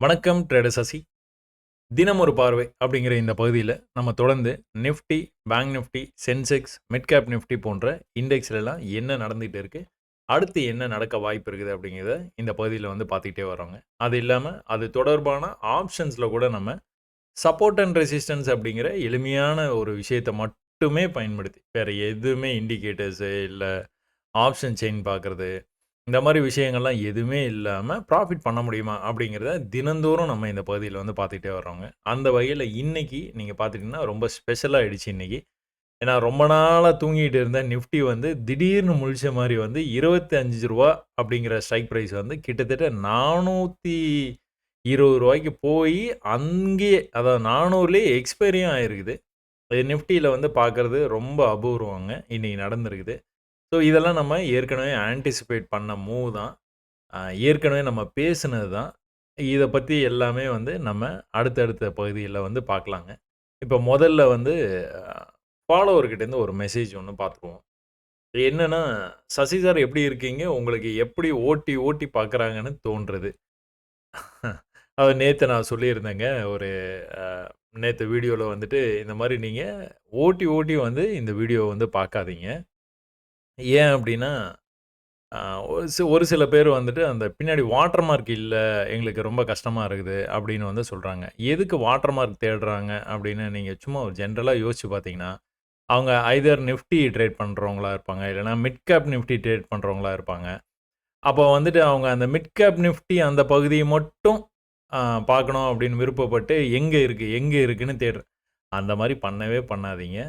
வணக்கம் ட்ரேடர் சசி. தினம் ஒரு பார்வை அப்படிங்கிற இந்த பகுதியில் நம்ம தொடர்ந்து Nifty, bank Nifty, Sensex, mid cap Nifty போன்ற இண்டெக்ஸ்லாம் என்ன நடந்துகிட்டு இருக்கு, அடுத்து என்ன நடக்க வாய்ப்பு இருக்குது அப்படிங்கிறத இந்த பகுதியில் வந்து பார்த்துக்கிட்டே வரோங்க. அது இல்லாமல் அது தொடர்பான ஆப்ஷன்ஸில் கூட நம்ம சப்போர்ட் அண்ட் ரெசிஸ்டன்ஸ் அப்படிங்கிற எளிமையான ஒரு விஷயத்தை மட்டுமே பயன்படுத்தி வேறு எதுவுமே இண்டிகேட்டர்ஸு இல்லை ஆப்ஷன் செயின் பார்க்குறது இந்த மாதிரி விஷயங்கள்லாம் எதுவுமே இல்லாமல் ப்ராஃபிட் பண்ண முடியுமா அப்படிங்கிறத தினந்தோறும் நம்ம இந்த பகுதியில் வந்து பார்த்துக்கிட்டே வர்றோங்க. அந்த வகையில் இன்னைக்கு நீங்கள் பார்த்துட்டிங்கன்னா ரொம்ப ஸ்பெஷலாக ஆயிடுச்சு இன்னைக்கு. ஏன்னா ரொம்ப நாளாக தூங்கிட்டு இருந்த நிஃப்டி வந்து திடீர்னு முழிச்ச மாதிரி வந்து ரூ. 25 அப்படிங்கிற ஸ்ட்ரைக் ப்ரைஸ் வந்து கிட்டத்தட்ட ரூ. 420 போய் அங்கேயே அதாவது 400லேயே எக்ஸ்பைரியும் ஆயிருக்குது. அது நிஃப்டியில் வந்து பார்க்குறது ரொம்ப அபூர்வங்க இன்னைக்கு நடந்திருக்குது. ஸோ இதெல்லாம் நம்ம ஏற்கனவே ஆன்டிசிபேட் பண்ண மூவ் தான். ஏற்கனவே நம்ம பேசுனது தான். இத பத்தி எல்லாமே வந்து நம்ம அடுத்தடுத்த பகுதியில வந்து பார்க்கலாங்க. இப்ப முதல்ல வந்து ஃபாலோவர்கிட்டேருந்து ஒரு மெசேஜ் ஒண்ணு பார்த்துருவோம். என்னன்னா, "சசி சார் எப்படி இருக்கீங்க? உங்களுக்கு எப்படி ஓட்டி ஓட்டி பார்க்குறாங்கன்னு தோன்றுது." அது நேத்து நான் சொல்லியிருந்தேங்க. ஒரு அ நேத்து வீடியோல வந்துட்டு, இந்த மாரி நீங்க ஓட்டி ஓட்டி வந்து இந்த வீடியோவ வந்து பார்க்காதீங்க. ஏன் அப்படின்னா ஒரு சில பேர் வந்துட்டு அந்த பின்னாடி வாட்டர் மார்க் இல்ல, எங்களுக்கு ரொம்ப கஷ்டமா இருக்குது அப்படின்னு வந்து சொல்றாங்க. எதுக்கு வாட்டர் மார்க் தேடுறாங்க அப்படின்னு நீங்க சும்மா ஒரு ஜென்ரலா யோசிச்சு பார்த்தீங்கன்னா, அவங்க ஐதர் நிஃப்டி ட்ரேட் பண்றவங்களா இருப்பாங்க. இல்லன்னா மிட் கேப் நிஃப்டி ட்ரேட் பண்றவங்களா இருப்பாங்க. அப்போ வந்துட்டு அவங்க அந்த மிட் கேப் நிஃப்டி அந்த பகுதிய மட்டும் அ பார்க்கணும் அப்படின்னு விருப்பப்பட்டு எங்க இருக்கு, எங்க இருக்குன்னு அந்த மாரி பண்ணவே பண்ணாதீங்க.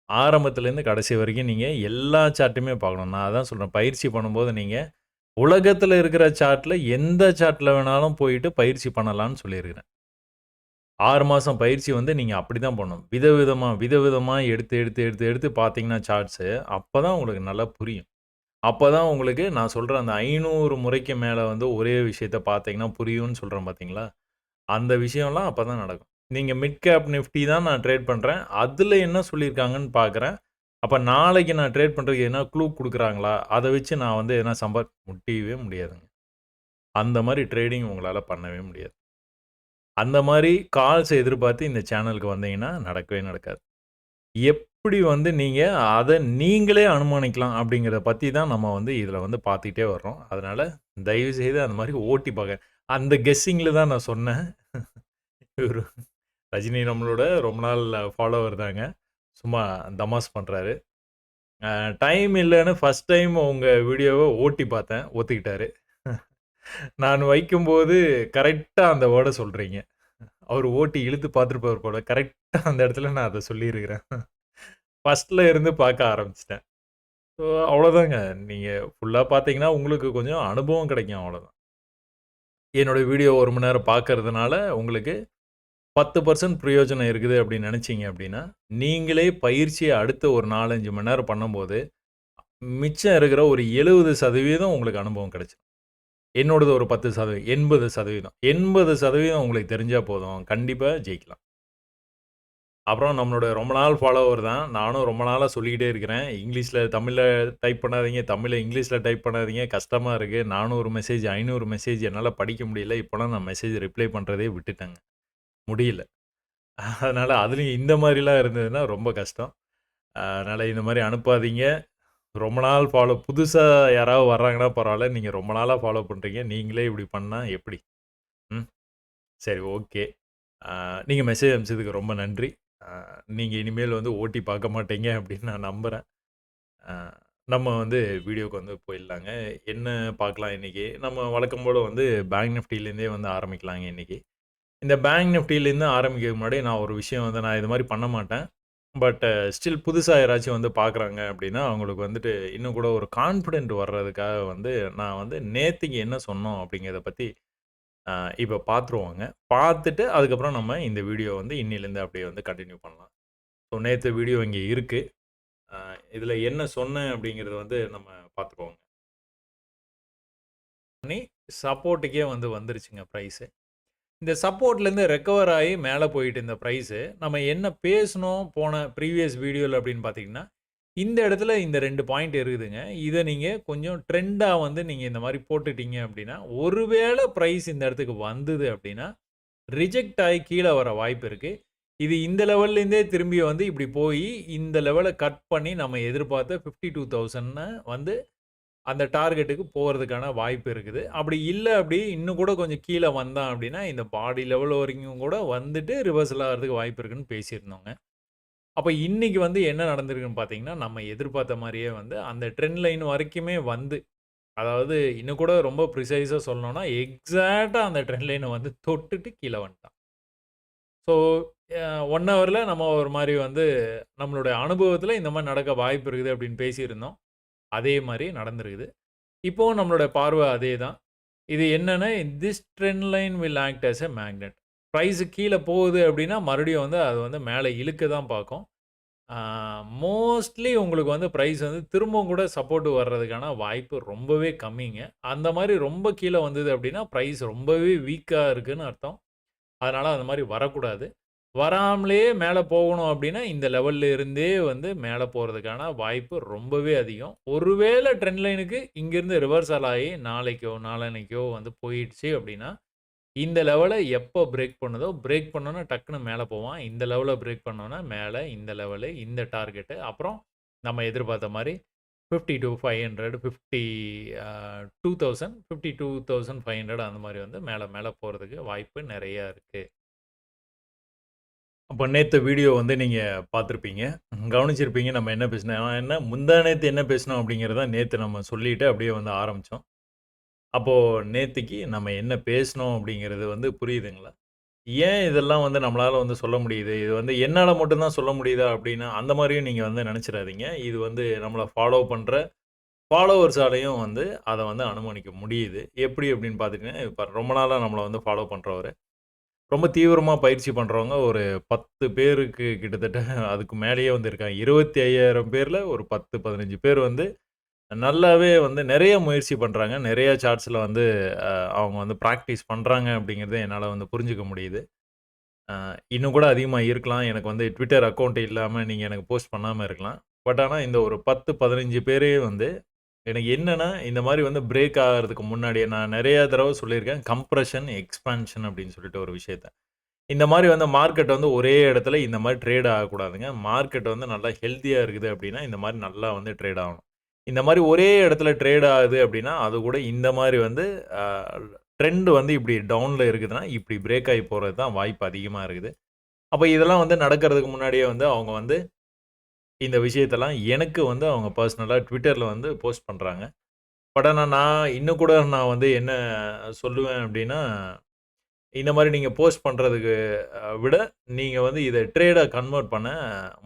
ஆரம்பத்துலேருந்து கடைசி வரைக்கும் நீங்க எல்லா சார்ட்டுமே பார்க்கணும். நான் அதான் சொல்றேன். பயிற்சி பண்ணும்போது நீங்க உலகத்துல இருக்கிற சார்ட்ல எந்த சார்ட்ல வேணாலும் போயிட்டு பயிற்சி பண்ணலான்னு சொல்லியிருக்கிறேன். 6 மாசம் பயிற்சி வந்து நீங்க அப்படிதான் பண்ணணும். விதவிதமா, விதவிதமா எடுத்து, எடுத்து, எடுத்து, எடுத்து பார்த்தீங்கன்னா சார்ட்ஸு, அப்பதான் உங்களுக்கு நல்லா புரியும். அப்பதான் உங்களுக்கு நான் சொல்ற அந்த 500 முறைக்கு மேல வந்து ஒரே விஷயத்த பார்த்தீங்கன்னா புரியும்னு சொல்றேன் பார்த்தீங்களா? அந்த விஷயம்லாம் அப்பதான் நடக்கும். நீங்க மிட் கேப் நிஃப்டி தான் நான் ட்ரேட் பண்றேன். அதுல என்ன சொல்லியிருக்காங்கன்னு பார்க்குறேன். அப்ப நாளைக்கு நான் ட்ரேட் பண்றதுக்கு எதனா க்ளூ குடுக்குறாங்களா? அத வச்சு நான் வந்து எதனா முடியவே முடியாதுங்க. அந்த மாரி ட்ரேடிங் உங்களால பண்ணவே முடியாது. அந்த மாரி கால்ஸ எதிர்பார்த்து இந்த சேனலுக்கு வந்தீங்கன்னா, நடக்கவே நடக்காது. எப்படி வந்து நீங்க அத நீங்களே அனுமானிக்கலாம் அப்படிங்கிறத பத்தி தான் நம்ம வந்து இதுல வந்து பார்த்துக்கிட்டே வர்றோம். அதனால தயவுசெய்து அந்த மாரி ஓட்டி அந்த கெஸ்ஸிங்ல தான் நான் சொன்னேன். இவரு ரஜினி நம்மளோட ரொம்ப நாள் ஃபாலோவர் தாங்க. சும்மா தமாஷ் பண்றாரு. அ டைம் இல்லன்னு ஃபர்ஸ்ட் டைம் உங்க வீடியோவ ஓட்டி பார்த்தேன். ஒத்துக்கிட்டாரு. நான் வைக்கும்போது கரெக்ட்டா அந்த வேர்ட சொல்றீங்க. அவரு ஓட்டி இழுத்து பார்த்துருப்பாரு போல. கரெக்ட்டா அந்த இடத்துல நான் அத சொல்லியிருக்கிறேன். ஃபர்ஸ்ட்ல இருந்து பார்க்க ஆரம்பிச்சுட்டேன். ஸோ அவ்வளோதாங்க. நீங்க ஃபுல்லா பார்த்தீங்கன்னா, உங்களுக்கு கொஞ்சம் அனுபவம் கிடைக்கும் அவ்வளோதான். என்னோட வீடியோ 1 மணி நேரம் பார்க்கறதுனால உங்களுக்கு 10% பிரயோஜனம் இருக்குது அப்படின்னு நினைச்சீங்க அப்படின்னா, நீங்களே பயிற்சிய அடுத்த ஒரு 4, 5 மணி நேரம் பண்ணும்போது, மிச்சம் இருக்கிற ஒரு 70% உங்களுக்கு அனுபவம் கிடைச்சிரும். என்னோடது ஒரு 10% 80%. 80% உங்களுக்கு தெரிஞ்சா போதும். கண்டிப்பா ஜெயிக்கலாம். அப்புறம் நம்மளோட ரொம்ப நாள் ஃபாலோவர் தான். நானும் ரொம்ப நாளா சொல்லிக்கிட்டே இருக்கிறேன். இங்கிலீஷ்ல தமிழ்ல டைப் பண்ணாதீங்க. தமிழ்ல இங்கிலீஷ்ல டைப் பண்ணாதீங்க. கஷ்டமா இருக்கு. 400 மெசேஜ், 500 மெசேஜ் என்னால படிக்க முடியல. இப்போலாம் நான் மெசேஜ் ரிப்ளை பண்றதே விட்டுட்டேங்க. முடியல. அதனால அதுலயும் இந்த மாரிலாம் இருந்ததுன்னா ரொம்ப கஷ்டம். அதனால இந்த மாரி அனுப்பாதீங்க. ரொம்ப நாள் புதுசா யாராவது வர்றாங்கன்னா பரவால்ல. நீங்க ரொம்ப நாளா ஃபாலோ பண்றீங்க. நீங்களே இப்படி பண்ணா எப்படி? ம். சரி ஓகே. ஆ நீங்க மெசேஜ் அனுப்பிச்சதுக்கு ரொம்ப நன்றி. ஆ நீங்க இனிமேல் வந்து ஓட்டி பார்க்க மாட்டீங்க அப்படின்னு நான் நம்புறேன். ஆ நம்ம வந்து வீடியோக்கு வந்து போயிடலாங்க. என்ன பார்க்கலாம் இன்னைக்கு? நம்ம வழக்கம் போல வந்து பேங்க் நிஃப்டிலேருந்தே வந்து ஆரம்பிக்கலாங்க இன்னைக்கு. இந்த பேங்க் நிஃப்டிலேருந்து ஆரம்பிக்கிறதுக்கு முன்னாடி நான் ஒரு விஷயம் வந்து நான் இது மாரி பண்ண மாட்டேன். பட் ஸ்டில் புதுசா யாராச்சும் வந்து பார்க்குறாங்க அப்படின்னா, அவங்களுக்கு வந்துட்டு இன்னும் கூட ஒரு கான்ஃபிடென்ட் வர்றதுக்காக வந்து நான் வந்து நேத்திக்கு என்ன சொன்னோம் அப்படிங்கிறத பத்தி அ இப்ப பார்த்துருவோங்க. பார்த்துட்டு அதுக்கப்புறம் நம்ம இந்த வீடியோ வந்து இன்னிலேருந்து அப்படியே வந்து கன்டின்யூ பண்ணலாம். ஸோ நேத்து வீடியோ இங்க இருக்கு. அ இதில என்ன சொன்னேன் அப்படிங்கிறத வந்து நம்ம பார்த்துருவோங்க. பண்ணி சப்போர்ட்டுக்கே வந்து வந்துருச்சுங்க பிரைஸு. இந்த சப்போர்ட்லேருந்து ரெக்கவர் ஆயி மேல போயிட்டு இந்த பிரைஸு, நம்ம என்ன பேசுனோம் போன ப்ரீவியஸ் வீடியோல அப்படின்னு பார்த்தீங்கன்னா, இந்த இடத்துல இந்த 2 பாயிண்ட் இருக்குதுங்க. இத நீங்க கொஞ்சம் ட்ரெண்டா வந்து நீங்க இந்த மாரி போட்டுட்டீங்க அப்படின்னா, ஒருவேள பிரைஸ் இந்த இடத்துக்கு வந்தது அப்படின்னா, ரிஜெக்ட் ஆயி கீழ வர வாய்ப்பு இருக்கு. இது இந்த லெவல்லேருந்தே திரும்பி வந்து இப்படி போயி, இந்த லெவல கட் பண்ணி நம்ம எதிர்பார்த்த 52,000 வந்து அந்த டார்கெட்டுக்கு போறதுக்கான வாய்ப்பு இருக்குது. அப்படி இல்ல அப்படி இன்னும் கூட கொஞ்சம் கீழ வந்தான் அப்படின்னா, இந்த பாடி லெவல் வரைக்கும் கூட வந்துட்டு ரிவர்சல் ஆகுறதுக்கு வாய்ப்பு இருக்குன்னு பேசியிருந்தோங்க. அப்ப இன்னைக்கு வந்து என்ன நடந்திருக்குன்னு பார்த்தீங்கன்னா, நம்ம எதிர்பார்த்த மாரியே வந்து அந்த ட்ரெண்ட் லைன் வரைக்குமே வந்து, அதாவது இன்னும் கூட ரொம்ப ப்ரிசைஸா சொல்லணும்னா, எக்ஸாக்ட்டா அந்த ட்ரெண்ட் லைன வந்து தொட்டுட்டு கீழ வந்துட்டான். ஸோ, 1 ஹவர்ல நம்ம ஒரு மாரி வந்து நம்மளுடைய அனுபவத்தில இந்த மாரி நடக்க வாய்ப்பு இருக்குது அப்படின்னு பேசியிருந்தோம். அதே மாரி நடந்திருக்குது. இப்பவும் நம்மளோட பார்வை அதே தான். இது என்னன்னா, this trend line will act as a magnet. Price கீழ போகுது அப்படின்னா, மறுபடியும் வந்து அது வந்து மேல இழுக்க தான் பார்க்கும். ஆ மோஸ்ட்லி உங்களுக்கு வந்து பிரைஸ் வந்து திரும்பவும் கூட சப்போர்ட் வர்றதுக்கான வாய்ப்பு ரொம்பவே கம்மிங்க. அந்த மாரி ரொம்ப கீழ வந்தது அப்படின்னா, பிரைஸ் ரொம்பவே வீக்கா இருக்குன்னு அர்த்தம். அதனால அந்த மாரி வரக்கூடாது. வராமலேயே மேல போகணும் அப்டின்னா, இந்த லெவல்ல இருந்தே வந்து மேல போறதுக்கான வாய்ப்பு ரொம்பவே அதிகம். ஒருவேள ட்ரெண்ட் லைனுக்கு இங்கிருந்து ரிவர்சல் ஆயி நாளைக்கோ, நாளான்னைக்கோ வந்து போயிடுச்சு அப்டின்னா, இந்த லெவல எப்போ பிரேக் பண்ணுதோ, பிரேக் பண்ணோனே டக்குனு மேல போவான். இந்த லெவல பிரேக் பண்ணோனே மேல இந்த லெவலு, இந்த டார்கெட்டு அப்புறம் நம்ம எதிர்பார்த்த மாரி 52,500 50 அ 2000 52,500 அந்த மாரி வந்து மேல மேல போறதுக்கு வாய்ப்பு நெறையா இருக்கு. அப்ப நேத்து வீடியோ வந்து நீங்க பார்த்திருப்பீங்க. கவனிச்சிருப்பீங்க நம்ம என்ன பேசினோம். நான் என்ன முந்தா நேத்து என்ன பேசினோம் அப்படிங்கிறத நேத்து நம்ம சொல்லிட்டு அப்படியே வந்து ஆரம்பிச்சோம். அப்போ நேத்திக்கு நம்ம என்ன பேசினோம் அப்படிங்கிறது வந்து புரியுதுங்களா? ஏன் இதெல்லாம் வந்து நம்மளால வந்து சொல்ல முடியுது? இது வந்து என்னால மட்டும் தான் சொல்ல முடியுதா அப்படின்னா, அந்த மாரியும் நீங்க வந்து நெனச்சிராதீங்க. இது வந்து நம்மள ஃபாலோ பண்ற ஃபாலோவர்ஸாலயும் வந்து அத வந்து அனுமானிக்க முடியுது. எப்படி அப்படின்னு பார்த்துட்டீங்கன்னா, இப்ப ரொம்ப நாளா நம்மள வந்து ஃபாலோ பண்றவரு ரொம்ப தீவிரமா பயிற்சி பண்றவங்க ஒரு 10 பேருக்கு கிட்டத்தட்ட அதுக்கு மேலேயே வந்து இருக்காங்க. 25,000 பேர்ல ஒரு 10, 15 பேர் வந்து நல்லாவே வந்து நெறைய முயற்சி பண்றாங்க. நெறைய சார்ட்ஸ்ல வந்து அவங்க வந்து பிராக்டிஸ் பண்றாங்க அப்படிங்கிறத என்னால வந்து புரிஞ்சுக்க முடியுது. இன்னும் கூட அதிகமா இருக்கலாம். எனக்கு வந்து Twitter அக்கவுண்ட் இல்லாம நீங்க எனக்கு போஸ்ட் பண்ணாம இருக்கலாம். பட் ஆனா இந்த ஒரு 10, 15 பேரே வந்து எனக்கு என்னன்னா, இந்த மாரி வந்து பிரேக் ஆகுறதுக்கு முன்னாடியே நான் நெறைய தடவ சொல்லியிருக்கேன். கம்ப்ரஷன், எக்ஸ்பான்ஷன் அப்படின்னு சொல்லிட்டு ஒரு விஷயத்த. இந்த மாரி வந்து மார்க்கெட் வந்து ஒரே இடத்துல இந்த மாரி ட்ரேட் ஆகக்கூடாதுங்க. மார்க்கெட் வந்து நல்லா ஹெல்த்தியா இருக்குது அப்டின்னா, இந்த மாரி நல்லா வந்து ட்ரேட் ஆகணும். இந்த மாரி ஒரே இடத்துல ட்ரேட் ஆகுது அப்டின்னா, அது கூட இந்த மாரி வந்து அ ட்ரெண்ட் வந்து இப்டி டவுன்ல இருக்குதுன்னா, இப்டி பிரேக் ஆயி போறது தான் வாய்ப்பு அதிகமா இருக்குது. அப்ப இதெல்லாம் வந்து நடக்கிறதுக்கு முன்னாடியே வந்து அவங்க வந்து இந்த விஷயத்தெல்லாம் எனக்கு வந்து அவங்க பெர்சனலா Twitterல வந்து போஸ்ட் பண்றாங்க. பட் ஆனா நான் இன்னும் கூட நான் வந்து என்ன சொல்லுவேன் அப்டின்னா இந்த மாரி நீங்க போஸ்ட் பண்றதுக்கு விட, நீங்க வந்து இத ட்ரேடா கன்வெர்ட் பண்ண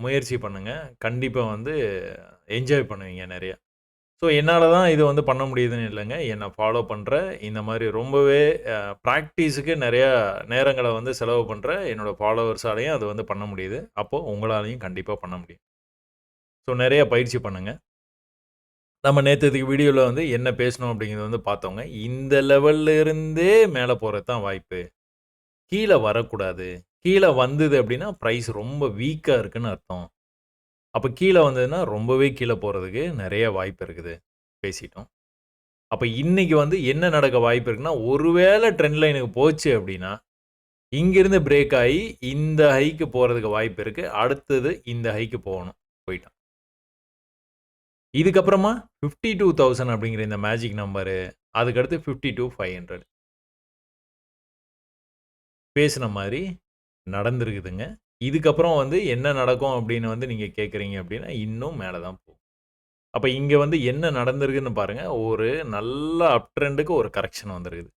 முயற்சி பண்ணுங்க. கண்டிப்பா வந்து என்ஜாய் பண்ணுவீங்க நெறைய. ஸோ என்னால தான் இது வந்து பண்ண முடியுதுன்னு இல்லங்க. என்ன ஃபாலோ பண்ற, இந்த மாரி ரொம்பவே பிராக்டிஸுக்கு நெறையா நேரங்கள வந்து செலவு பண்ற என்னோட ஃபாலோவர்ஸாலயும் அது வந்து பண்ண முடியுது. அப்போ உங்களாலயும் கண்டிப்பா பண்ண முடியும். ஸோ நெறைய பயிற்சி பண்ணுங்க. நம்ம நேத்தைக்கு வீடியோல வந்து என்ன பேசினோம் அப்படிங்கிறத வந்து பார்த்தோங்க. இந்த லெவல்ல இருந்தே மேல போறது தான் வாய்ப்பு. கீழ வரக்கூடாது. கீழ வந்தது அப்டின்னா, பிரைஸ் ரொம்ப வீக்கா இருக்குன்னு அர்த்தம். அப்ப கீழ வந்ததுன்னா, ரொம்பவே கீழ போறதுக்கு நெறைய வாய்ப்பு இருக்குது. பேசிட்டோம். அப்ப இன்னைக்கு வந்து என்ன நடக்க வாய்ப்பு இருக்குன்னா, ஒருவேள ட்ரெண்ட் லைனுக்கு போச்சு அப்டின்னா, இங்கிருந்து பிரேக் ஆயி இந்த ஹைக்கு போறதுக்கு வாய்ப்பு இருக்கு. அடுத்தது இந்த ஹைக்கு போகணும். போயிட்டான். இதுக்கப்புறமா 52,000 அப்டிங்கிற இந்த மேஜிக் நம்பரு, அதுக்கடுத்து 52,500 பேசுன மாரி நடந்திருக்குதுங்க. இதுக்கப்புறம் வந்து என்ன நடக்கும் அப்படின்னு வந்து நீங்க கேட்குறீங்க அப்படின்னா, இன்னும் மேல தான் போகும். அப்ப இங்க வந்து என்ன நடந்திருக்குன்னு பாருங்க. ஒரு நல்ல அப் ட்ரெண்டுக்கு ஒரு கரெக்ஷன் வந்திருக்குது.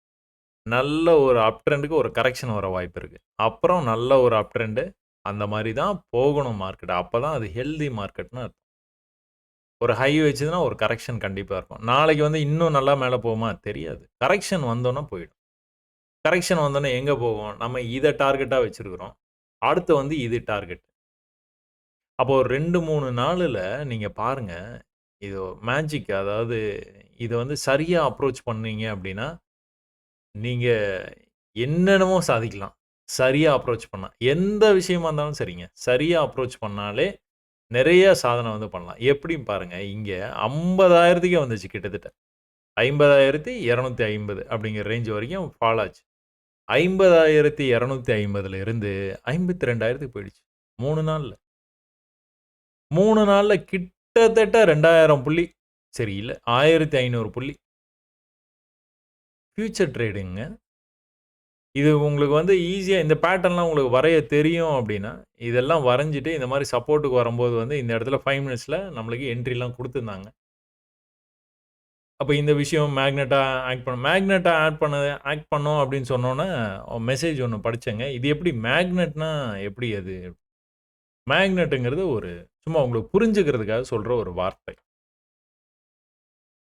நல்ல ஒரு அப் ட்ரெண்டுக்கு ஒரு கரெக்ஷன் வர வாய்ப்பு இருக்கு. அப்புறம் நல்ல ஒரு அப் ட்ரெண்டு அந்த மாரி தான் போகணும் மார்க்கெட். அப்பதான் அது ஹெல்தி மார்க்கெட்ன்னு அர்த்தம். ஒரு ஹை வச்சதுன்னா ஒரு கரெக்ஷன் கண்டிப்பா இருக்கும். நாளைக்கு வந்து இன்னும் நல்லா மேல போகுமா? தெரியாது. கரெக்ஷன் வந்தோனே போயிடும். கரெக்ஷன் வந்தோனே எங்க போகும்? நம்ம இத டார்கெட்டா வச்சிருக்கிறோம். அடுத்து வந்து இது டார்கெட். அப்போ ஒரு 2, 3 நாளுல நீங்க பாருங்க. இது மேஜிக். அதாவது இத வந்து சரியா அப்ரோச் பண்ணீங்க அப்டின்னா, நீங்க என்னென்னமோ சாதிக்கலாம். சரியா அப்ரோச் பண்ணா. எந்த விஷயமா இருந்தாலும் சரிங்க. சரியா அப்ரோச் பண்ணாலே நெறைய சாதனை வந்து பண்ணலாம். எப்டின்னு பாருங்க. இங்க 50,000க்கே வந்துச்சு கிட்டத்தட்ட. 50,250 அப்டிங்கிற ரேஞ்ச் வரைக்கும் ஃபால் ஆச்சு. 50,250 இருந்து 52,000க்கு போயிடுச்சு. 3 நாள்ல. 3 நாள்ல கிட்டத்தட்ட 2,000 புள்ளி. சரி இல்ல 1,500 புள்ளி. ஃபியூச்சர் ட்ரேடிங்ங்க. இது உங்களுக்கு வந்து ஈஸியா இந்த பேட்டர்ன்லாம் உங்களுக்கு வரைய தெரியும் அப்டின்னா, இதெல்லாம் வரைஞ்சுட்டு இந்த மாரி சப்போர்ட்க்கு வரும்போது வந்து இந்த இடத்துல 5 மினிட்ஸ்ல நம்மளுக்கு என்ட்ரிலாம் குடுத்துருந்தாங்க. அப்ப இந்த விஷயம் மேக்னெட்டா ஆக்ட் பண்ணோம் அப்டின்னு சொன்னோனே, மெசேஜ் ஒண்ணு படிச்சேங்க. இது எப்படி மேக்னெட்னா எப்படி அது? மேக்னெட்ங்கிறது ஒரு சும்மா உங்களுக்கு புரிஞ்சுக்கிறதுக்காக சொல்ற ஒரு வார்த்தை.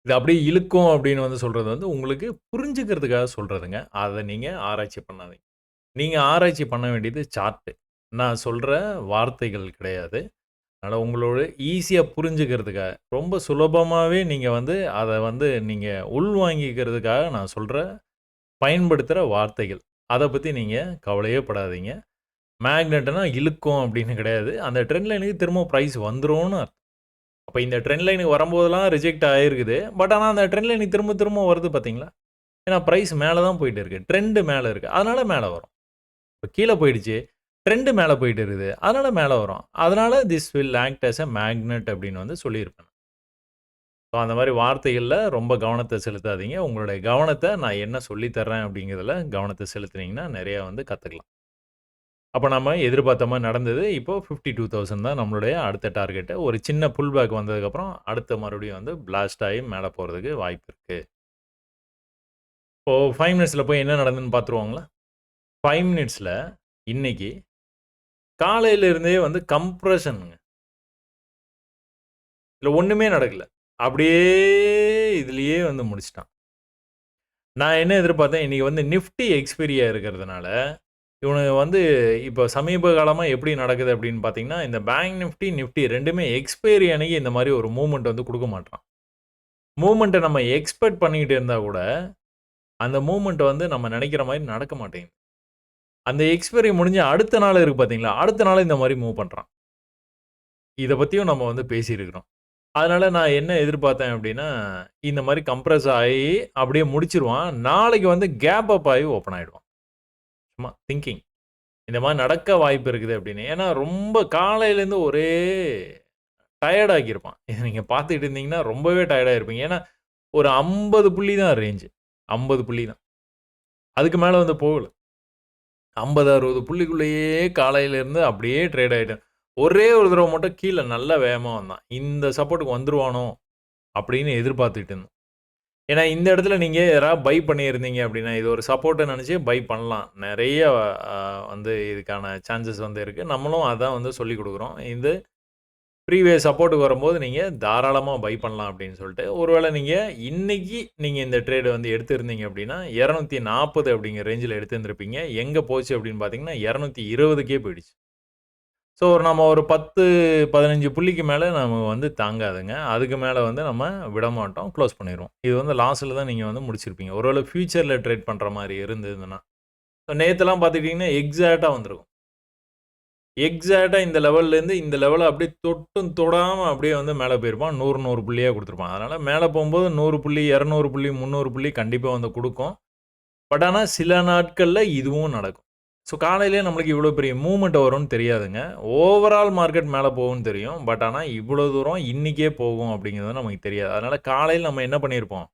இது அப்படியே இழுக்கும் அப்படின்னு வந்து சொல்றது வந்து உங்களுக்கு புரிஞ்சுக்கிறதுக்காக சொல்றதுங்க. அத நீங்க ஆராய்ச்சி பண்ணாதீங்க. நீங்க ஆராய்ச்சி பண்ண வேண்டியது சார்ட். நான் சொல்ற வார்த்தைகள் கிடையாது. அதனால உங்களோட ஈஸியா புரிஞ்சுக்கிறதுக்காக, ரொம்ப சுலபமாவே நீங்க வந்து அத வந்து நீங்க உள்வாங்கிக்கிறதுக்காக நான் சொல்ற பயன்படுத்துற வார்த்தைகள். அத பத்தி நீங்க கவலையே படாதீங்க. மேக்னெட்னா இழுக்கும் அப்படின்னு கிடையாது. அந்த ட்ரெண்ட் லைனுக்கு திரும்ப பிரைஸ் வந்துரும்னு அர்த்தம். அப்ப இந்த ட்ரெண்ட் லைனுக்கு வரும்போதெல்லாம் ரிஜெக்ட் ஆயிருக்குது. பட் ஆனா அந்த ட்ரெண்ட் லைனுக்கு திரும்ப திரும்ப வருது பார்த்தீங்களா? ஏன்னா பிரைஸ் மேல தான் போயிட்டு இருக்கு. ட்ரெண்ட் மேல இருக்கு. அதனால மேல வரும். இப்ப கீழ போயிடுச்சு. ட்ரெண்ட் மேல போயிட்டு இருக்குது. அதனால மேல வரும். அதனால this will act as a magnet அப்படின்னு வந்து சொல்லியிருப்பேன். ஸோ அந்த மாரி வார்த்தைகள்ல ரொம்ப கவனத்த செலுத்தாதீங்க. உங்களுடைய கவனத்த நான் என்ன சொல்லி தர்றேன் அப்படிங்கிறதுல கவனத்த செலுத்துனீங்கன்னா, நெறைய வந்து கத்துக்கலாம். அப்ப நம்ம எதிர்பார்த்த மாரி நடந்தது. இப்போ 52,000 தான் நம்மளுடைய அடுத்த டார்கெட். ஒரு சின்ன புல் பேக் வந்ததுக்கப்புறம், அடுத்து மறுபடியும் வந்து பிளாஸ்ட் ஆயி மேல போறதுக்கு வாய்ப்பு இருக்கு. இப்போ 5 மினிட்ஸ்ல போய் என்ன நடந்ததுன்னு பார்த்துருவோங்களா? 5 மினிட்ஸ்ல இன்னைக்கு காலையில இருந்தே வந்து கம்ப்ரஷன்ங்க. இதுல ஒண்ணுமே நடக்கல. அப்படியே இதுலயே வந்து முடிச்சுட்டான். நான் என்ன எதிர்பார்த்தேன், இன்னைக்கு வந்து நிஃப்டி எக்ஸ்பைரியா இருக்கிறதுனால, இவனுங்க வந்து இப்ப சமீப காலமா எப்படி நடக்குது அப்படின்னு பார்த்தீங்கன்னா, இந்த பேங்க் நிஃப்டி, நிஃப்டி 2மே எக்ஸ்பைரி அன்னைக்கு இந்த மாரி ஒரு மூவ்மெண்ட் வந்து குடுக்க மாட்றான். மூவ்மெண்ட்ட நம்ம எக்ஸ்பெக்ட் பண்ணிக்கிட்டு இருந்தா கூட, அந்த மூவ்மெண்ட் வந்து நம்ம நெனைக்கிற மாரி நடக்க மாட்டேங்குது. அந்த எக்ஸ்பைரி முடிஞ்ச அடுத்த நாள் இருக்கு பார்த்தீங்களா, அடுத்த நாள் இந்த மாரி மூவ் பண்றான். இத பத்தியும் நம்ம வந்து பேசியிருக்கிறோம். அதனால நான் என்ன எதிர்பார்த்தேன் அப்டின்னா, இந்த மாரி கம்ப்ரஸ் ஆயி அப்படியே முடிச்சுருவான். நாளைக்கு வந்து கேப் அப் ஆயி ஓப்பன் ஆயிடுவான். சும்மா திங்கிங். இந்த மாரி நடக்க வாய்ப்பு இருக்குது அப்படின்னு. ஏன்னா ரொம்ப காலையிலேருந்து ஒரே டயர்ட் ஆக்கியிருப்பான். இத நீங்க பார்த்துக்கிட்டு இருந்தீங்கன்னா, ரொம்பவே டயர்ட் ஆயிருப்பீங்க. ஏன்னா, ஒரு 50 புள்ளி தான் ரேஞ்ச். 50 புள்ளி தான். அதுக்கு மேல வந்து போகல. 50, 60 புள்ளிக்குள்ளேயே காலையிலேருந்து அப்படியே ட்ரேட் ஆயிட்டேன். ஒரே ஒரு தடவ மட்டும் கீழ நல்லா வேகமா வந்தான். இந்த சப்போர்ட்க்கு வந்துருவானோ அப்படின்னு எதிர்பார்த்துட்டு இருந்தேன். ஏன்னா, இந்த இடத்துல நீங்க யாராவது பை பண்ணியிருந்தீங்க அப்படின்னா, இது ஒரு சப்போர்ட்ன்னு நெனச்சு பை பண்ணலாம். நெறைய அ வந்து இதுக்கான சான்சஸ் வந்து இருக்கு. நம்மளும் அதான் வந்து சொல்லிக் குடுக்குறோம். இது ப்ரீவியஸ் சப்போர்ட்க்கு வரும்போது நீங்க தாராளமா பை பண்ணலாம் அப்படின்னு சொல்லிட்டு. ஒருவேள நீங்க இன்னைக்கு நீங்க இந்த ட்ரேட் வந்து எடுத்திருந்தீங்க அப்படின்னா, 240 அப்படிங்கிற ரேஞ்சுல எடுத்திருந்திருப்பீங்க. எங்க போச்சு அப்படின்னு பார்த்தீங்கன்னா, 220க்கே போயிடுச்சு. ஸோ நம்ம ஒரு 10, 15 புள்ளிக்கு மேல நம்ம வந்து தாங்காதுங்க. அதுக்கு மேல வந்து நம்ம விடமாட்டோம். குளோஸ் பண்ணிருவோம். இது வந்து லாஸ்ல தான் நீங்க வந்து முடிச்சிருப்பீங்க. ஒருவேள ஃபியூச்சர்ல ட்ரேட் பண்ற மாரி இருந்ததுன்னா. நேத்தெல்லாம் பார்த்துக்கிட்டீங்கன்னா, எக்ஸாக்ட்டா வந்திருக்கும். எக்ஸாக்ட்டா இந்த லெவல்லேருந்து இந்த லெவல அப்படியே தொட்டும் தொடாம அப்படியே வந்து மேல போயிருப்பான். 100, 100 புள்ளியா குடுத்துருப்பான். அதனால மேல போம்போது 100 புள்ளி, 200 புள்ளி, 300 புள்ளி கண்டிப்பா வந்து குடுக்கும். பட் ஆனா சில நாட்கள்ல இதுவும் நடக்கும். ஸோ காலையிலேயே நம்மளுக்கு இவ்வளோ பெரிய மூவ்மெண்ட் வரும்னு தெரியாதுங்க. ஓவரால் மார்க்கெட் மேல போகும்னு தெரியும். பட் ஆனா இவ்வளோ தூரம் இன்னைக்கே போகும் அப்படிங்கிறது நமக்கு தெரியாது. அதனால காலையில நம்ம என்ன பண்ணியிருப்போம்,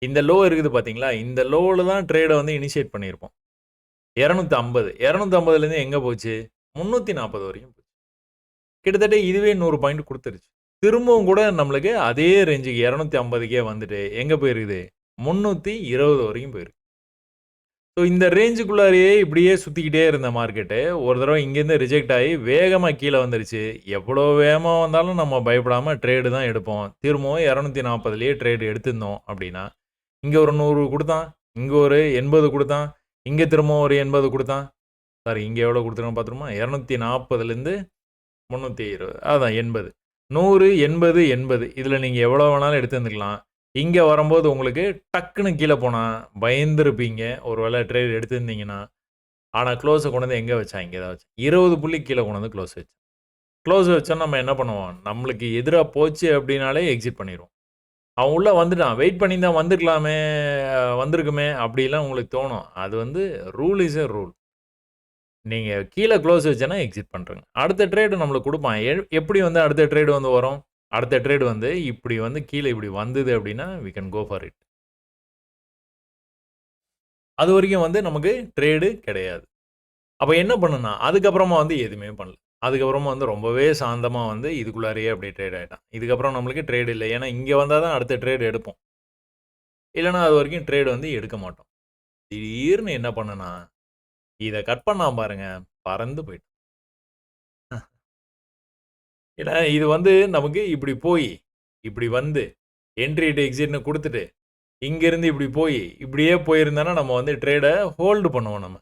இந்த லோ இருக்குது பார்த்தீங்களா, இந்த லோல தான் ட்ரேட வந்து இனிஷியேட் பண்ணியிருப்போம். 250 250லேருந்து எங்க போச்சு? 340 வரைக்கும் போச்சு. கிட்டத்தட்ட இதுவே 100 பாயிண்ட் குடுத்துருச்சு. திரும்பவும் கூட நம்மளுக்கு அதே ரேஞ்சுக்கு 250க்கே வந்துட்டு எங்க போயிருக்குது? 320 வரைக்கும் போயிருக்கு. ஸோ இந்த ரேஞ்சுக்குள்ளாரயே இப்படியே சுத்திக்கிட்டே இருந்த மார்க்கெட்டு, ஒரு தடவ இங்கேருந்து ரிஜெக்ட் ஆயி வேகமா கீழ வந்துருச்சு. எவ்வளோ வேகமா வந்தாலும் நம்ம பயப்படாம ட்ரேடு தான் எடுப்போம். திரும்பவும் 240லயே ட்ரேடு எடுத்திருந்தோம் அப்படின்னா, இங்க ஒரு 100 குடுத்தான், இங்க ஒரு 80 குடுத்தான், இங்க திரும்பவும் ஒரு 80 குடுத்தான். சாரி இங்க எவ்வளோ குடுத்துருக்கான்னு பார்த்துருவோமா? 240லேருந்து 320 அதான் 80. 100, 80, 80 இதுல நீங்க எவ்வளோ வேணாலும் எடுத்திருந்துக்கலாம். இங்க வரும்போது உங்களுக்கு டக்குனு கீழ போனா பயந்திருப்பீங்க. ஒரு வேள ட்ரேட் எடுத்திருந்தீங்கன்னா. ஆனா குளோஸ கொண்டு வந்து எங்க வச்சான்? இங்க தான் வச்சான். 20 புள்ளி கீழ கொண்டு வந்து குளோஸ் வச்சான். குளோஸ் வச்சா நம்ம என்ன பண்ணுவோம்? நம்மளுக்கு எதிரா போச்சு அப்டின்னாலே எக்ஸிட் பண்ணிருவோம். அவன் உள்ள வந்துட்டான். வெயிட் பண்ணியிருந்தா வந்துருக்கலாமே, வந்திருக்குமே அப்படிலாம் உங்களுக்கு தோணும். அது வந்து ரூல் இஸ் எ ரூல். நீங்க கீழ குளோஸ் வச்சேன்னா எக்ஸிட் பண்ருங்க. அடுத்த ட்ரேடு நம்மளுக்கு குடுப்பான். எப்படி வந்து அடுத்த ட்ரேடு வந்து வரும்? அடுத்த ட்ரேடு வந்து இப்படி வந்து கீழ இப்படி வந்தது அப்படின்னா, we can go for it. அதுவரைக்கும் வந்து நமக்கு ட்ரேடு கிடையாது. அப்ப என்ன பண்ணேன்னா, அதுக்கப்புறமா வந்து எதுவுமே பண்ணல. அதுக்கப்புறமா வந்து ரொம்பவே சாந்தமா வந்து இதுக்குள்ளாரயே அப்படியே ட்ரேட் ஆயிட்டான். இதுக்கப்புறம் நம்மளுக்கு ட்ரேட் இல்ல. ஏன்னா இங்க வந்தா தான் அடுத்த ட்ரேட் எடுப்போம். இல்லன்னா அதுவரைக்கும் ட்ரேட் வந்து எடுக்க மாட்டோம். திடீர்னு என்ன பண்ணேன்னா, இத கட் பண்ணான் பாருங்க, பறந்து போயிட்டான். ஏன்னா இது வந்து நமக்கு இப்படி போயி, இப்படி வந்து என்ட்ரி டு எக்ஸிட்ன்னு குடுத்துட்டு, இங்கிருந்து இப்படி போயி, இப்படியே போயிருந்தான்னா நம்ம வந்து ட்ரேட ஹோல்டு பண்ணுவோம் நம்ம.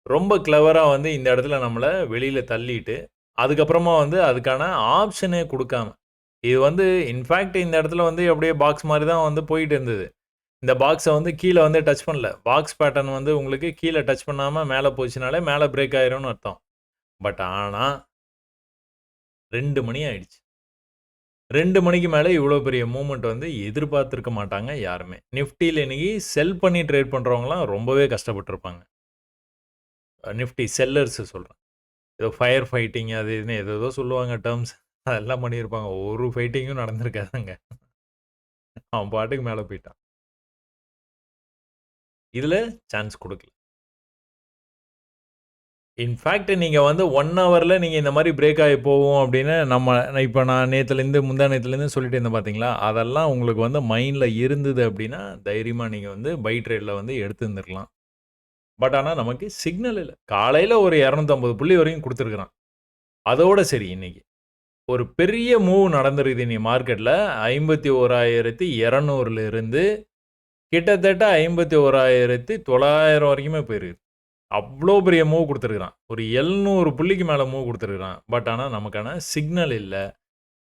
ரொம்ப கிளவரா வந்து இந்த இடத்துல நம்மள வெளியில தள்ளிட்டு, அதுக்கப்புறமா வந்து அதுக்கான ஆப்ஷனே குடுக்காம, இது வந்து இன்ஃபாக்ட் இந்த இடத்துல வந்து அப்படியே பாக்ஸ் மாரி தான் வந்து போயிட்டு இருந்தது. இந்த பாக்ஸ வந்து கீழ வந்து டச் பண்ணல. பாக்ஸ் பேட்டர்ன் வந்து உங்களுக்கு கீழ டச் பண்ணாம மேல போச்சுனாலே மேல பிரேக் ஆயிரும்னு அர்த்தம். பட் ஆனா 2 மணி ஆயிடுச்சு. 2 மணிக்கு மேல இவ்வளோ பெரிய மூவ்மெண்ட் வந்து எதிர்பார்த்திருக்க மாட்டாங்க யாருமே. நிஃப்டில இன்னைக்கு செல் பண்ணி ட்ரேட் பண்றவங்கலாம் ரொம்பவே கஷ்டப்பட்டுருப்பாங்க. நிஃப்டி செல்லர்ஸ் சொல்றேன். ஏதோ ஃபயர் ஃபைட்டிங் அது இதுன்னு ஏதேதோ சொல்லுவாங்க டெர்ம்ஸ். அதெல்லாம் பண்ணியிருப்பாங்க. ஒரு ஃபைட்டிங்கும் நடந்திருக்காதுங்க. அவன் பாட்டுக்கு மேல போயிட்டான். இதுல சான்ஸ் குடுக்கல. இன்ஃபாக்ட் நீங்க வந்து 1 ஹவர்ல நீங்க இந்த மாரி பிரேக் ஆகி போகும் அப்படின்னு இப்ப நான் நேத்துலேருந்து முந்தா நேத்துலேருந்து சொல்லிட்டு இருந்தேன் பார்த்தீங்களா? அதெல்லாம் உங்களுக்கு வந்து மைண்ட்ல இருந்தது அப்படின்னா, தைரியமா நீங்க வந்து பை ட்ரேட்ல வந்து எடுத்திருந்திருக்கலாம். பட் ஆனா நமக்கு சிக்னல் இல்ல. காலையில ஒரு 250 புள்ளி வரைக்கும் குடுத்திருக்கிறான். அதோட சரி இன்னைக்கு. ஒரு பெரிய மூவ் நடந்திருக்குது இன்னைக்கு மார்க்கெட்ல. 51,200ல இருந்து கிட்டத்தட்ட 51,900 வரைக்குமே போயிருக்கு. அவ்ளோ பெரிய மூவ் குடுத்திருக்கிறான். ஒரு 700 புள்ளிக்கு மேல மூவ் குடுத்திருக்கிறான். பட் ஆனா நமக்கான சிக்னல் இல்ல.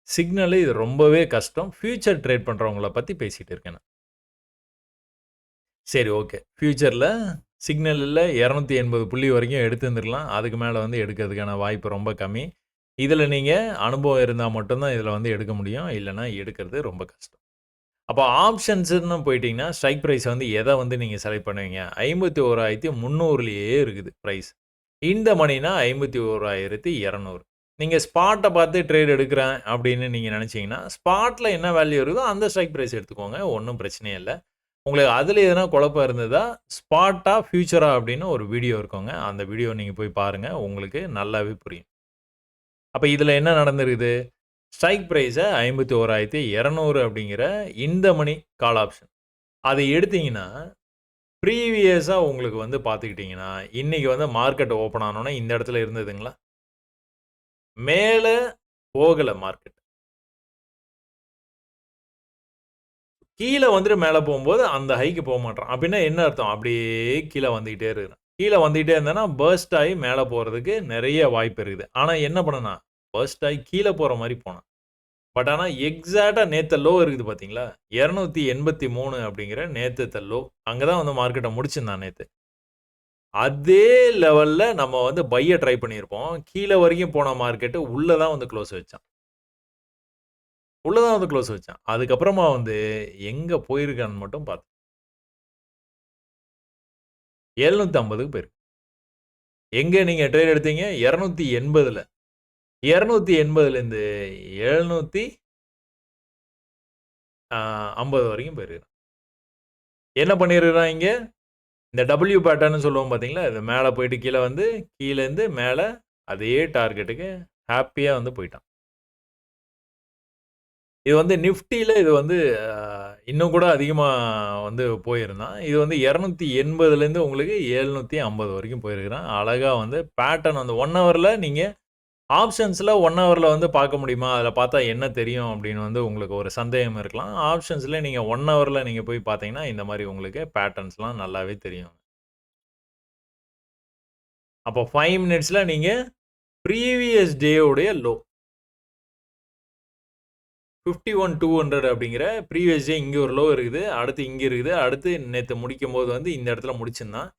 சிக்னல் இது ரொம்பவே கஷ்டம். ஃபியூச்சர் ட்ரேட் பண்றவங்கள பத்தி பேசிட்டு இருக்கேன் நான். சரி ஓகே. ஃபியூச்சர்ல சிக்னல் இல்ல 280 புள்ளி வரைக்கும் எடுத்திருந்திருக்கலாம். அதுக்கு மேல வந்து எடுக்கிறதுக்கான வாய்ப்பு ரொம்ப கம்மி. இதுல நீங்க அனுபவம் இருந்தா மட்டும் தான் இதுல வந்து எடுக்க முடியும். இல்லன்னா எடுக்கிறது ரொம்ப கஷ்டம். அப்ப ஆப்ஷன்ஸ்ன்னு போயிட்டீங்கன்னா, ஸ்ட்ரைக் பிரைஸ் வந்து எத வந்து நீங்க செலக்ட் பண்ணுவீங்க? 51,300லயே இருக்குது பிரைஸ். இந்த மணினா 51,200. நீங்க ஸ்பாட்ட பார்த்து ட்ரேட் எடுக்கிறேன் அப்படின்னு நீங்க நினைச்சீங்கன்னா, ஸ்பாட்ல என்ன வேல்யூ இருக்குதோ அந்த ஸ்ட்ரைக் பிரைஸ் எடுத்துக்கோங்க. ஒண்ணும் பிரச்சனையே இல்ல. உங்களுக்கு அதுல எதனா குழப்பம் இருந்ததா, ஸ்பாட்டா, ஃபியூச்சரா அப்படின்னு ஒரு வீடியோ இருக்குங்க. அந்த வீடியோ நீங்க போய் பாருங்க. உங்களுக்கு நல்லாவே புரியும். அப்ப இதுல என்ன நடந்திருக்குது? ஸ்ட்ரைக் பிரைஸ 51,200 அப்படிங்கிற இந்த மணி கால் ஆப்ஷன். அத எடுத்தீங்கன்னா, ப்ரீவியஸா உங்களுக்கு வந்து பார்த்துக்கிட்டீங்கன்னா, இன்னைக்கு வந்து மார்க்கெட் ஓப்பன் ஆனோனே இந்த இடத்துல இருந்ததுங்களா? மேல போகல மார்க்கெட். கீழ வந்துட்டு மேல போம்போது அந்த ஹைக்கு போமாட்றான். அப்டின்னா என்ன அர்த்தம்? அப்படியே கீழ வந்துகிட்டே இருக்கிறான். கீழ வந்துகிட்டே இருந்தான்னா, பர்ஸ்ட் ஆயி மேல போறதுக்கு நெறைய வாய்ப்பு இருக்குது. ஆனா என்ன பண்ணான்? பர்ஸ்ட் ஆயி கீழ போற மாரி போனான். பட் ஆனா எக்ஸாக்ட்டா நேத்து லோ இருக்குது பார்த்தீங்களா? 283 அப்படிங்கிற நேத்தத்த லோ. அங்க தான் வந்து மார்க்கெட்ட முடிச்சிருந்தான் நேத்து. அதே லெவல்ல நம்ம வந்து பைய ட்ரை பண்ணியிருப்போம். கீழ வரைக்கும் போன மார்க்கெட் உள்ள தான் வந்து குளோஸ் வச்சான். உள்ள தான் வந்து குளோஸ் வச்சான். அதுக்கப்புறமா வந்து எங்க போயிருக்கான்னு மட்டும் பார்த்தேன். 750க்கு போயிருக்கு. எங்க நீங்க ட்ரேட் எடுத்தீங்க? 280ல. 280லேருந்து 750 வரைக்கும் போயிருக்கு. என்ன பண்ணியிருக்கிறான் இங்க? இந்த டபிள்யூ பேட்டர்ன்னு சொல்லுவோம் பார்த்தீங்களா? இது மேல போயிட்டு கீழ வந்து, கீழேருந்து மேல அதே டார்கெட்டுக்கு ஹேப்பியா வந்து போயிட்டான். இது வந்து நிஃப்டில இது வந்து இன்னும் கூட அதிகமா வந்து போயிருந்தான். இது வந்து 280லேருந்து உங்களுக்கு 750 வரைக்கும் போயிருக்கிறான். அழகா வந்து பேட்டர்ன் வந்து 1 ஹவர்ல நீங்க ஆப்ஷன்ஸ்ல 1 ஹவர்ல வந்து பார்க்க முடியுமா? அதில பார்த்தா என்ன தெரியும் அப்படின்னு வந்து உங்களுக்கு ஒரு சந்தேகம் இருக்கலாம். ஆப்ஷன்ஸ்ல நீங்க 1 ஹவர்ல நீங்க போய் பார்த்தீங்கன்னா, இந்த மாரி உங்களுக்கு பேட்டர்ன்ஸ்லாம் நல்லாவே தெரியும். அப்போ 5 மினிட்ஸ்ல நீங்க ப்ரீவியஸ் டே உடைய லோ 51,200 அப்படிங்கிற ப்ரீவியஸ் டே இங்க ஒரு லோ இருக்குது. அடுத்து இங்க இருக்குது. அடுத்து நேத்து முடிக்கும்போது வந்து இந்த இடத்துல முடிச்சிருந்தான்.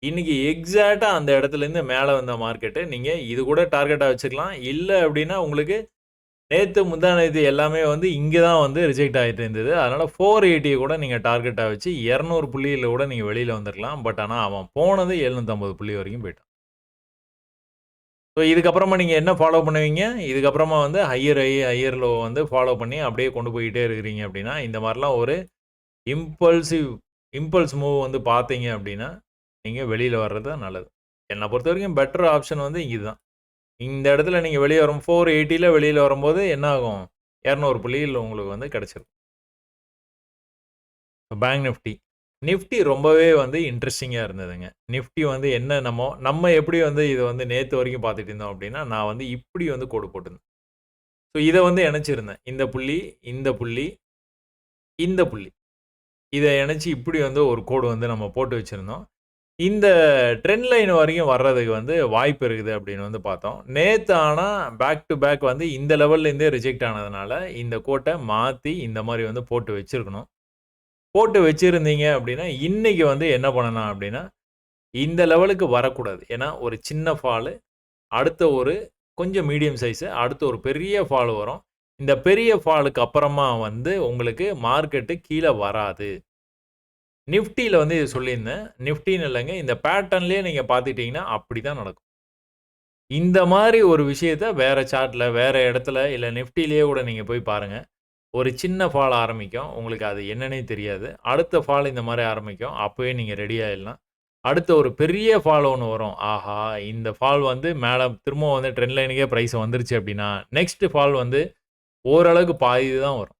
இன்னைக்கு எக்ஸாக்ட்டா அந்த இடத்துலேருந்து மேல வந்த மார்க்கெட்டு. நீங்க இது கூட டார்கெட்டா வச்சுக்கலாம். இல்ல அப்படின்னா உங்களுக்கு நேத்து, முந்தா நேத்து எல்லாமே வந்து இங்க தான் வந்து ரிஜெக்ட் ஆயிட்டு இருந்தது. அதனால 480 கூட நீங்க டார்கெட்டா வச்சு 200 புள்ளியில கூட நீங்க வெளியில வந்துருக்கலாம். பட் ஆனா அவன் போனது 750 புள்ளி வரைக்கும் போய்ட்டான். ஸோ இதுக்கப்புறமா நீங்க என்ன ஃபாலோ பண்ணுவீங்க? இதுக்கப்புறமா வந்து ஹையர் ஹை, ஹையர் லோ வந்து ஃபாலோ பண்ணி அப்படியே கொண்டு போயிட்டே இருக்கிறீங்க அப்படின்னா, இந்த மாரிலாம் ஒரு இம்பல்சிவ் இம்பல்ஸ் மூவ் வந்து பார்த்தீங்க அப்படின்னா, நீங்க வெளியில வர்றது தான் நல்லது. என்ன பொறுத்தவரைக்கும் பெட்டர் ஆப்ஷன் வந்து இதுதான். இந்த இடத்துல நீங்க வெளிய வரும் 480ல வெளியில வரும்போது என்ன ஆகும்? 200 புள்ளிகள் உங்களுக்கு வந்து கிடைச்சிரும். Bank Nifty. நிஃப்டி ரொம்பவே வந்து இன்ட்ரஸ்டிங்கா இருந்ததுங்க. நிஃப்டி வந்து என்ன நம்ம எப்படி வந்து இத வந்து நேத்து வரைக்கும் பார்த்துட்டு இருந்தோம் அப்படின்னா, நான் வந்து இப்படி வந்து கோடு போட்டிருந்தேன். ஸோ இத வந்து இணைச்சிருந்தேன். இந்த புள்ளி, இந்த புள்ளி, இந்த புள்ளி. இத இணைச்சு இப்படி வந்து ஒரு கோடு வந்து நம்ம போட்டு வச்சிருந்தோம். இந்த ட்ரெண்ட் லைன் வரைக்கும் வர்றதுக்கு வந்து வாய்ப்பு இருக்குது அப்படின்னு வந்து பார்த்தோம். நேத்து ஆனா பேக் டூ பேக் வந்து இந்த லெவல்ல இருந்தே ரிஜெக்ட் ஆனதுனால, இந்த கோட்ட மாத்தி இந்த மாரி வந்து போட்டு வச்சிருக்கணும். போட்டு வச்சிருந்தீங்க அப்படின்னா, இன்னைக்கு வந்து என்ன பண்ணலாம் அப்படின்னா, இந்த லெவலுக்கு வரக்கூடாது. ஏன்னா, ஒரு சின்ன ஃபாலு, அடுத்த ஒரு கொஞ்சம் மீடியம் சைஸு, அடுத்து ஒரு பெரிய ஃபால் வரும். இந்த பெரிய ஃபாலுக்கு அப்புறமா வந்து உங்களுக்கு மார்க்கெட்டு கீழ வராது. நிஃப்டில வந்து இது சொல்லியிருந்தேன். நிஃப்டின்னு இல்லங்க. இந்த பேட்டர்ன்லயே நீங்க பார்த்துட்டீங்கன்னா, அப்படிதான் நடக்கும். இந்த மாரி ஒரு விஷயத்த வேற சார்ட்ல, வேற இடத்துல, இல்ல நிஃப்டிலயே கூட நீங்க போய் பாருங்க. ஒரு சின்ன ஃபால் ஆரம்பிக்கும். உங்களுக்கு அது என்னன்னே தெரியாது. அடுத்த ஃபால் இந்த மாரி ஆரம்பிக்கும். அப்பவே நீங்க ரெடி ஆயிடலாம். அடுத்து ஒரு பெரிய ஃபால் ஒண்ணு வரும். ஆஹா! இந்த ஃபால் வந்து மேல திரும்பவும் வந்து ட்ரெண்ட் லைனுக்கே பிரைஸ் வந்துருச்சு அப்டின்னா, நெக்ஸ்ட் ஃபால் வந்து ஓரளவுக்கு பாதி தான் வரும்.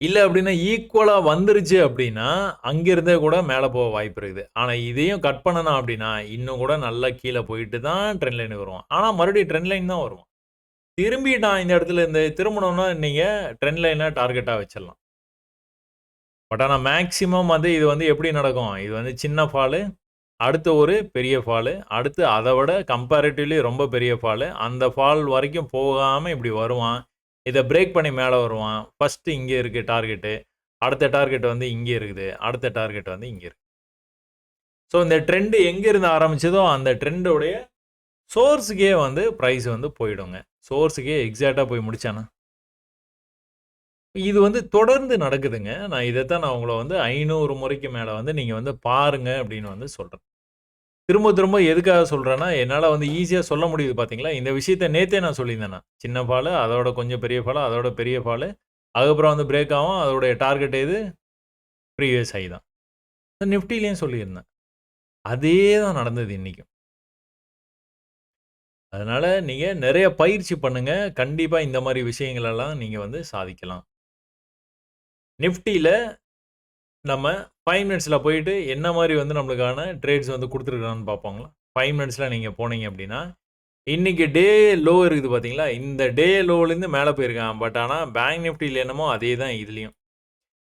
இல்ல அப்டின்னா ஈக்குவலா வந்துருச்சு அப்டின்னா, அங்கிருந்தே கூட மேல போக வாய்ப்பு இருக்குது. ஆனா இதையும் கட் பண்ணணும் அப்டின்னா, இன்னும் கூட நல்லா கீழ போயிட்டு தான் ட்ரெண்ட் லைனுக்கு வருவான். ஆனா மறுபடியும் ட்ரெண்ட் லைன் தான் வருவான். திரும்பி நான் இந்த இடத்துல இருந்து திரும்பணும்னா, நீங்க ட்ரெண்ட் லைன டார்கெட்டா வச்சிடலாம். பட் ஆனா மேக்ஸிமம் வந்து இது வந்து எப்படி நடக்கும்? இது வந்து சின்ன ஃபாலு, அடுத்து ஒரு பெரிய ஃபாலு, அடுத்து அத விட கம்பேரிட்டிவ்லி ரொம்ப பெரிய ஃபாலு. அந்த ஃபால் வரைக்கும் போகாம இப்படி வருவான். இத பிரேக் பண்ணி மேல வருவான். ஃபர்ஸ்ட் இங்க இருக்கு டார்கெட்டு. அடுத்த டார்கெட் வந்து இங்க இருக்குது. அடுத்த டார்கெட் வந்து இங்க இருக்கு. ஸோ இந்த ட்ரெண்ட் எங்கிருந்து ஆரம்பிச்சதோ, அந்த ட்ரெண்டோடைய சோர்ஸ்க்கே வந்து பிரைஸ் வந்து போயிடுங்க. சோர்ஸ்க்கே எக்ஸாக்ட்டா போய் முடிச்சானா? இது வந்து தொடர்ந்து நடக்குதுங்க. நான் இதத்தான் நான் உங்கள வந்து 500 முறைக்கு மேல வந்து நீங்க வந்து பாருங்க அப்படின்னு வந்து சொல்றேன். திரும்ப திரும்ப எதுக்காக சொல்றேன்னா, என்னால வந்து ஈஸியா சொல்ல முடியுது பார்த்தீங்களா? இந்த விஷயத்த நேத்தே நான் சொல்லியிருந்தேன் நான். சின்ன ஃபாலு, அதோட கொஞ்சம் பெரிய ஃபாலு, அதோட பெரிய ஃபாலு. அதுக்கப்புறம் வந்து பிரேக் ஆகும். அதோடைய டார்கெட் எது? ப்ரீவியஸ் ஹை தான். நிஃப்டிலயும் சொல்லியிருந்தேன். அதே தான் நடந்தது இன்னைக்கும். அதனால நீங்க நெறைய பயிற்சி பண்ணுங்க. கண்டிப்பா இந்த மாரி விஷயங்கள் எல்லாம் நீங்க வந்து சாதிக்கலாம். நிஃப்டில நம்ம 5 மினிட்ஸ்ல போயிட்டு என்ன மாரி வந்து நம்மளுக்கான ட்ரேட்ஸ் வந்து குடுத்துருக்கான்னு பார்ப்போங்களா? 5 மினிட்ஸ்ல நீங்க போனீங்க அப்டின்னா, இன்னைக்கு டே லோ இருக்குது பார்த்தீங்களா? இந்த டே லோலேருந்து மேல போயிருக்கான். பட் ஆனா பேங்க் நிஃப்டில என்னமோ அதே தான் இதுலயும்.